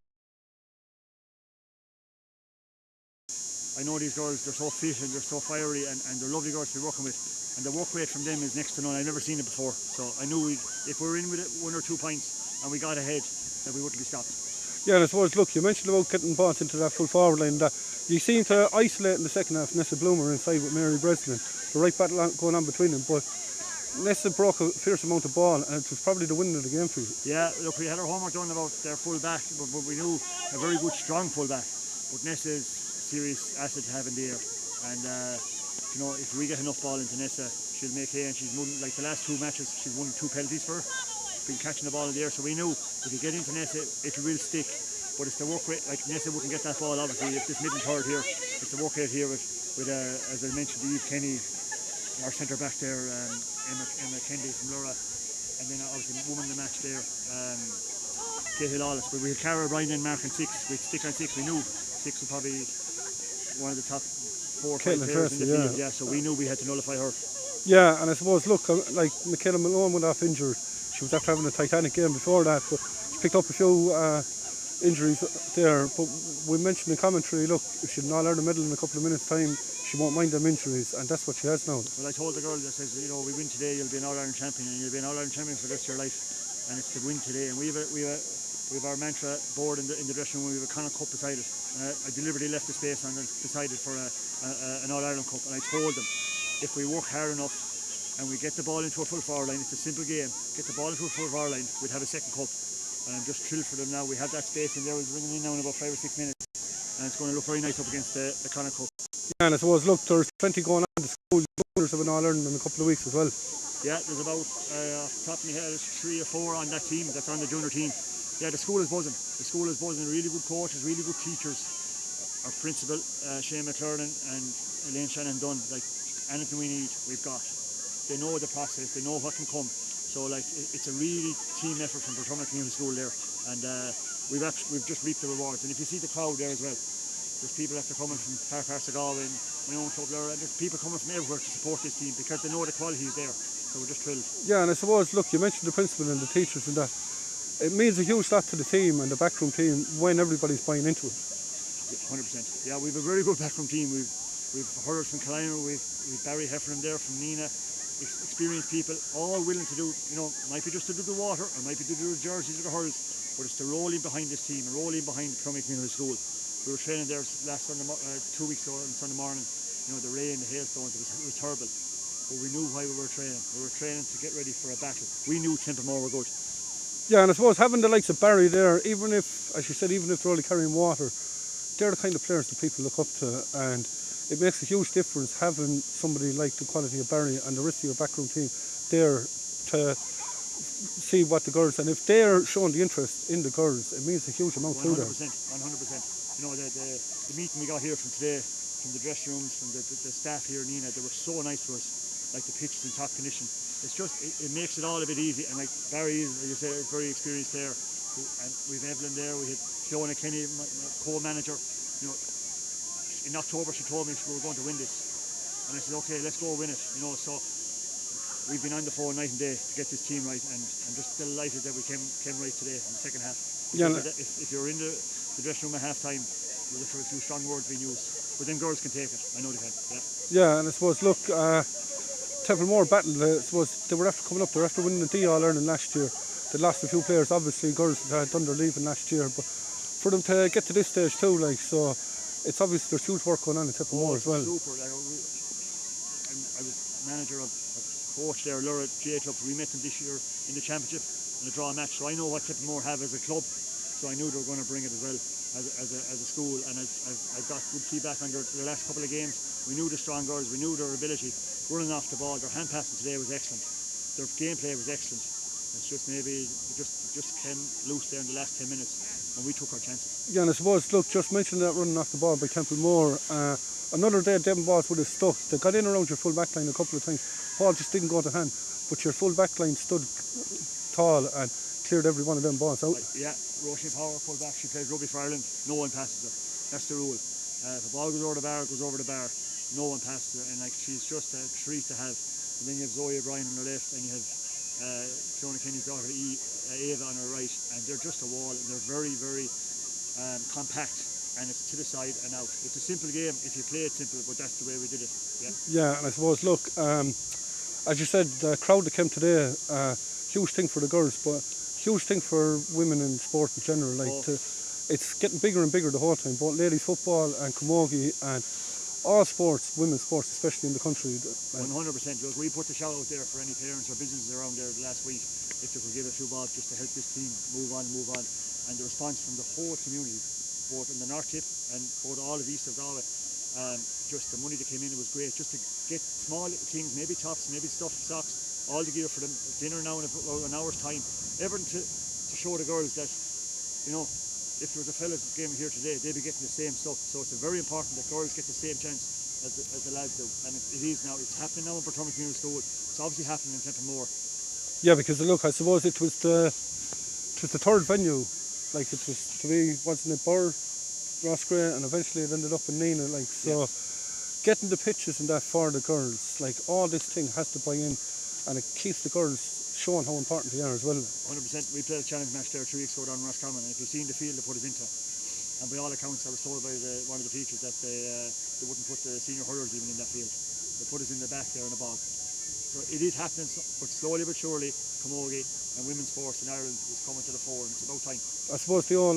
I know these girls, they're so fit and they're so fiery, and they're lovely girls to be working with. And the work rate from them is next to none. I've never seen it before. So I knew if we were in with it 1 or 2 points and we got ahead, that we wouldn't be stopped. Yeah, and I suppose, look, you mentioned about getting balls into that full forward line. That you seem to isolate in the second half Nessa Bloomer inside with Mary Breslin. The right battle going on between them. But Nessa broke a fierce amount of ball, and it was probably the winning of the game for you. Yeah, look, we had our homework done about their full back, but we knew a very good, strong full back. But Nessa is a serious asset to have in the air. And, if we get enough ball into Nessa, she'll make hay, and she's won, like the last 2 matches, she's won 2 penalties for her. Been catching the ball in the air, so we knew if you get into Nessa, it will stick. But it's the work rate, like Nessa wouldn't get that ball, obviously, if this mid and third here, it's the work rate here with as I mentioned, Eve Kenny, our centre back there, Emma Kendi from Laura, and then obviously woman in the match there, Katie Lawless. But we had Cara O'Brien and Mark and 6, we'd stick on 6, we knew 6 was probably one of the top 4 or 5 players in the field, yeah, so we knew we had to nullify her. Yeah, and I suppose, look, like Michaela Malone went off injured. She was after having a Titanic game before that, but she picked up a few injuries there. But we mentioned in commentary, look, if she'd not earn a medal in a couple of minutes' time, she won't mind them injuries, and that's what she has now. Well, I told the girl that says, we win today, you'll be an All-Ireland champion, and you'll be an All-Ireland champion for the rest of your life, and it's to win today. And we have our mantra board in the dressing room. We have a Connacht Cup beside it. I deliberately left the space and decided for an All-Ireland Cup, and I told them, if we work hard enough and we get the ball into a full forward line, it's a simple game, get the ball into a full forward line, we'd have a second cup. And I'm just thrilled for them now. We have that space in there, we're ringing in now in about 5 or 6 minutes, and it's going to look very nice up against the Connacht Cup. Yeah, and I suppose, look, there's plenty going on. The school juniors have an All-Ireland in a couple of weeks as well. Yeah, there's about, off the top of my head, 3 or 4 on that team, that's on the junior team. Yeah, the school is buzzing. The school is buzzing, really good coaches, really good teachers. Our principal, Shane McLaren and Elaine Shannon Dunn, like anything we need, we've got. They know the process, they know what can come. So like it's a really team effort from Portumna Community School there, and we've just reaped the rewards. And if you see the crowd there as well, there's people after coming from far parts of Galway and my own club there, and there's people coming from everywhere to support this team because they know the quality is there. So we're just thrilled. Yeah, and I suppose, look, you mentioned the principal and the teachers and that. It means a huge lot to the team and the backroom team when everybody's buying into it. Yeah, 100%. Yeah, we've a very good backroom team. We've hurlers from Clymer, we've Barry Heffernan there from Nenagh, experienced people, all willing to do, might be just to do the water, or might be to do the jerseys or the hurls, but it's to roll in behind this team and roll in behind Portumna Community School. We were training there last Sunday, 2 weeks ago on Sunday morning. The rain, the hailstones, it was terrible. But we knew why we were training. We were training to get ready for a battle. We knew Templemore were good. Yeah, and I suppose having the likes of Barry there, even if, as you said, even if they're only carrying water, they're the kind of players that people look up to, and it makes a huge difference having somebody like the quality of Barry and the rest of your backroom team there to see what the girls, and if they're showing the interest in the girls, it means a huge amount to them. 100%. The meeting we got here from today, from the dressing rooms, from the staff here in Nenagh, they were so nice to us, like the pitch is in top condition. It's just, it makes it all a bit easy, and like Barry is, as you say, a very experienced player, and we've Evelyn there, we had Fiona Kenny, my co-manager. In October she told me we were going to win this, and I said, okay, let's go win it. So we've been on the phone night and day to get this team right, and I'm just delighted that we came right today in the second half. Yeah, if you're in the dressing room at half time, we'll look for a few strong words being used, but them girls can take it. I know they can. Yeah, and I suppose, look, Templemore battled. I suppose they were after coming up. They were after winning the All-Ireland last year. They lost a few players, obviously girls that had done their leaving last year, but for them to get to this stage too, like, so it's obvious there's huge work going on in Templemore as well. Super. I was manager of coach there, Laura J Club. We met them this year in the championship in a draw match. So I know what Templemore have as a club. So I knew they were going to bring it as well as a school. And I've got good feedback on their last couple of games. We knew the strong girls. We knew their ability running off the ball. Their hand passing today was excellent. Their gameplay was excellent. It's just maybe just came loose there in the last 10 minutes, and we took our chances. Yeah, and I suppose, look, just mentioning that running off the ball by Templemore, another day them balls would have stuck. They got in around your full back line a couple of times. Ball just didn't go to hand, but your full back line stood tall and cleared every one of them balls out. Yeah, Roisin Power, full back, she plays rugby for Ireland. No one passes her. That's the rule. If a ball goes over the bar, it goes over the bar. No one passes her, and like she's just a treat to have. And then you have Zoe O'Brien on her left, and you have Fiona Kenny's daughter Ava on her right, and they're just a wall, and they're very, very compact, and it's to the side and out. It's a simple game if you play it simple, but that's the way we did it. Yeah, and I suppose, look, as you said, the crowd that came today, huge thing for the girls, but huge thing for women in sport in general. It's getting bigger and bigger the whole time, both ladies football and camogie and all sports, women's sports, especially in the country. 100%. We put the shout out there for any parents or businesses around there last week if they could give a few balls just to help this team move on. And the response from the whole community, both in the North Tipp and both all of east of Galway, just the money that came in, it was great. Just to get small little things, maybe tops, maybe stuffed socks, all the gear for them, dinner now in about an hour's time, everything to show the girls that, you know, if there was a fella's game here today, they'd be getting the same stuff. So it's very important that girls get the same chance as the lads do. And it is now. It's happening now in Portumna Community School. It's obviously happening in Templemore. Yeah, because look, I suppose it was the third venue. Like it was to be, wasn't it, Burr, Roscrea, and eventually it ended up in Nenagh. Like so, getting the pitches and that for the girls, like all this thing has to buy in, and it keeps the girls showing how important they are as well. 100%. We played a challenge match there 3 weeks ago down in Roscommon, and if you've seen the field they put us into, and by all accounts I was told by one of the teachers that they wouldn't put the senior hurlers even in that field. They put us in the back there in the bog. So it is happening, but slowly but surely camogie and women's sports in Ireland is coming to the fore, and it's about time. I suppose the old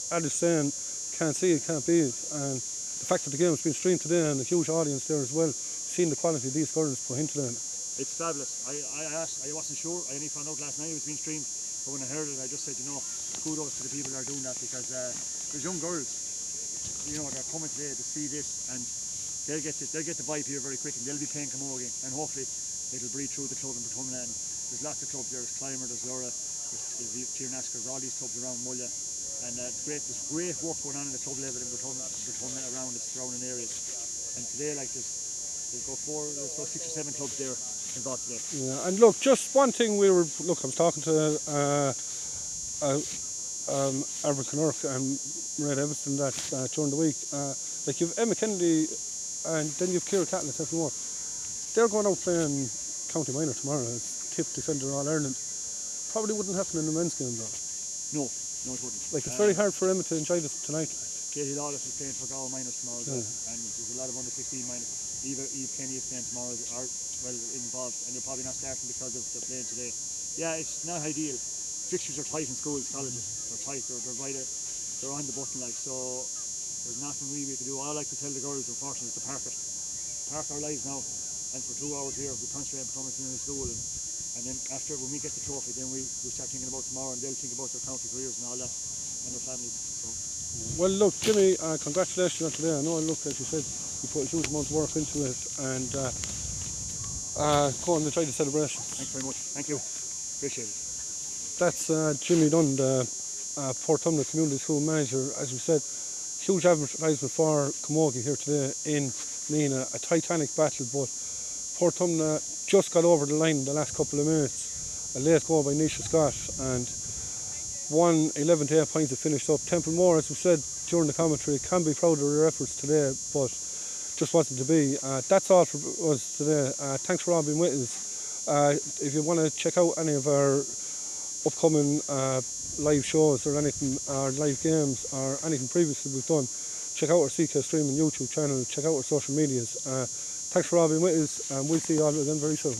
adage saying, can't see it, can't be it, and the fact that the game has been streamed today and a huge audience there as well, seeing the quality these girls put into it. It's fabulous. I wasn't sure. I only found out last night it was being streamed, but when I heard it, I just said, you know, kudos to the people that are doing that, because there's young girls, you know, that are coming today to see this, and they'll get the vibe here very quick, and they'll be playing camogie, and hopefully it'll breathe through the club in Portumna. And there's lots of clubs there. There's Clymer, there's Laura, there's Tiernach, there's all these clubs around Mulla, and it's great. There's great work going on in the club level in Portumna around its surrounding areas. And today, like there's about 6 or 7 clubs there involved today. Yeah, and look, just one thing I was talking to Arvin Kinnerk and Red Evanston that during the week. Like you've Emma Kennedy and then you've Ciara Catlin at Templemore. They're going out playing County Minor tomorrow as Tipp defender All Ireland. Probably wouldn't happen in the men's game though. No, it wouldn't. Like it's very hard for Emma to enjoy this tonight. Katie Lawless is playing for Galway Minors tomorrow, and there's a lot of under 16 minors. Eve Kenny is playing tomorrow, are well involved, and they're probably not starting because of the playing today. Yeah, it's not ideal. Fixtures are tight in schools, colleges. They're tight. They're on the button, like, so. There's nothing really we can do. All I like to tell the girls, unfortunately, is to park our lives now, and for 2 hours here we concentrate on Portumna Community School, and then after, when we get the trophy, then we start thinking about tomorrow, and they'll think about their county careers and all that, and their families. So. Well, look, Jimmy, congratulations on today. I know, look, as you said, you put a huge amount of work into it, and go on and try the celebration. Thanks very much. Thank you. Appreciate it. That's Jimmy Dunn, the Portumna Community School manager. As we said, huge advertisement for camogie here today in Nenagh. A titanic battle, but Portumna just got over the line in the last couple of minutes. A late goal by Nisha Scott, and 11 to 8 points have finished up. Templemore, as we said during the commentary, can be proud of their efforts today, but just wasn't to be. That's all for us today. Thanks for all being with us. If you want to check out any of our upcoming live shows or anything, or live games or anything previously we've done, check out our ckstreaming YouTube channel, check out our social medias. Thanks for all being with us, and we'll see you all again very soon.